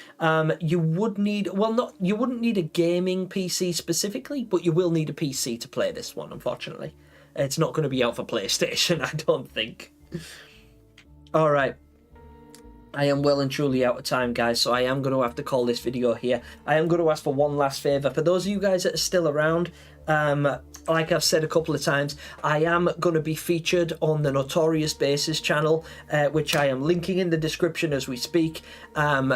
You would need, well, not, you wouldn't need a gaming PC specifically, but you will need a PC to play this one, unfortunately. It's not going to be out for PlayStation, I don't think. All right. I am well and truly out of time, guys, so I am going to have to call this video here. I am going to ask for one last favour. For those of you guys that are still around, like I've said a couple of times, I am going to be featured on the Notorious Bases channel, which I am linking in the description as we speak.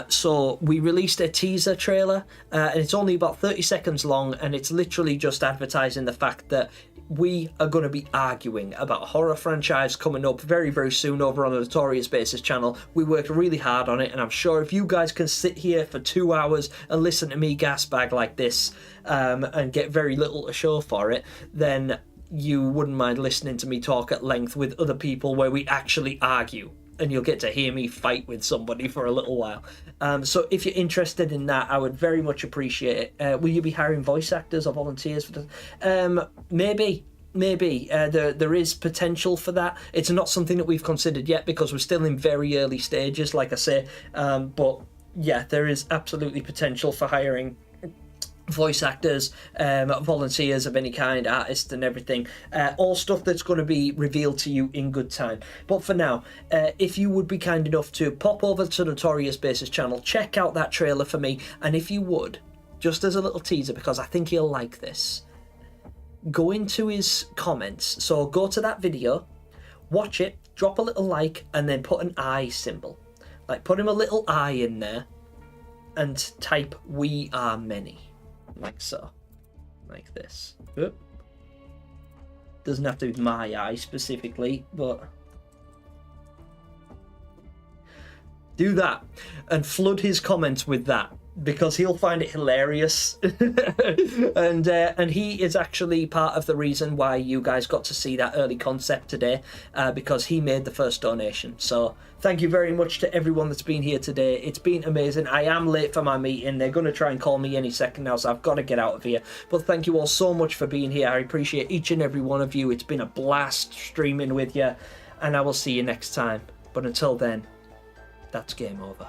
So we released a teaser trailer, and it's only about 30 seconds long, and it's literally just advertising the fact that we are going to be arguing about a horror franchise coming up very, very soon over on the Notorious Bases channel. We worked really hard on it, and I'm sure if you guys can sit here for 2 hours and listen to me gasbag like this, and get very little to show for it, then you wouldn't mind listening to me talk at length with other people where we actually argue, and you'll get to hear me fight with somebody for a little while. So if you're interested in that, I would very much appreciate it. Will you be hiring voice actors or volunteers for this? Maybe. There is potential for that. It's not something that we've considered yet because we're still in very early stages, like I say. But yeah, there is absolutely potential for hiring voice actors, volunteers of any kind, artists and everything, all stuff that's going to be revealed to you in good time. But for now, if you would be kind enough to pop over to Notorious Bases channel, check out that trailer for me, and if you would, just as a little teaser, because I think he'll like this, go into his comments. So go to that video, watch it, drop a little like, and then put an eye symbol. Like, put him a little eye in there and type "We are many." Like so. Like this. Oop. Doesn't have to be my eye specifically, but do that and flood his comments with that, because he'll find it hilarious. and he is actually part of the reason why you guys got to see that early concept today, because he made the first donation. So thank you very much to everyone that's been here today. It's been amazing. I am late for my meeting. They're going to try and call me any second now, so I've got to get out of here. But thank you all so much for being here. I appreciate each and every one of you. It's been a blast streaming with you, and I will see you next time. But until then, that's game over.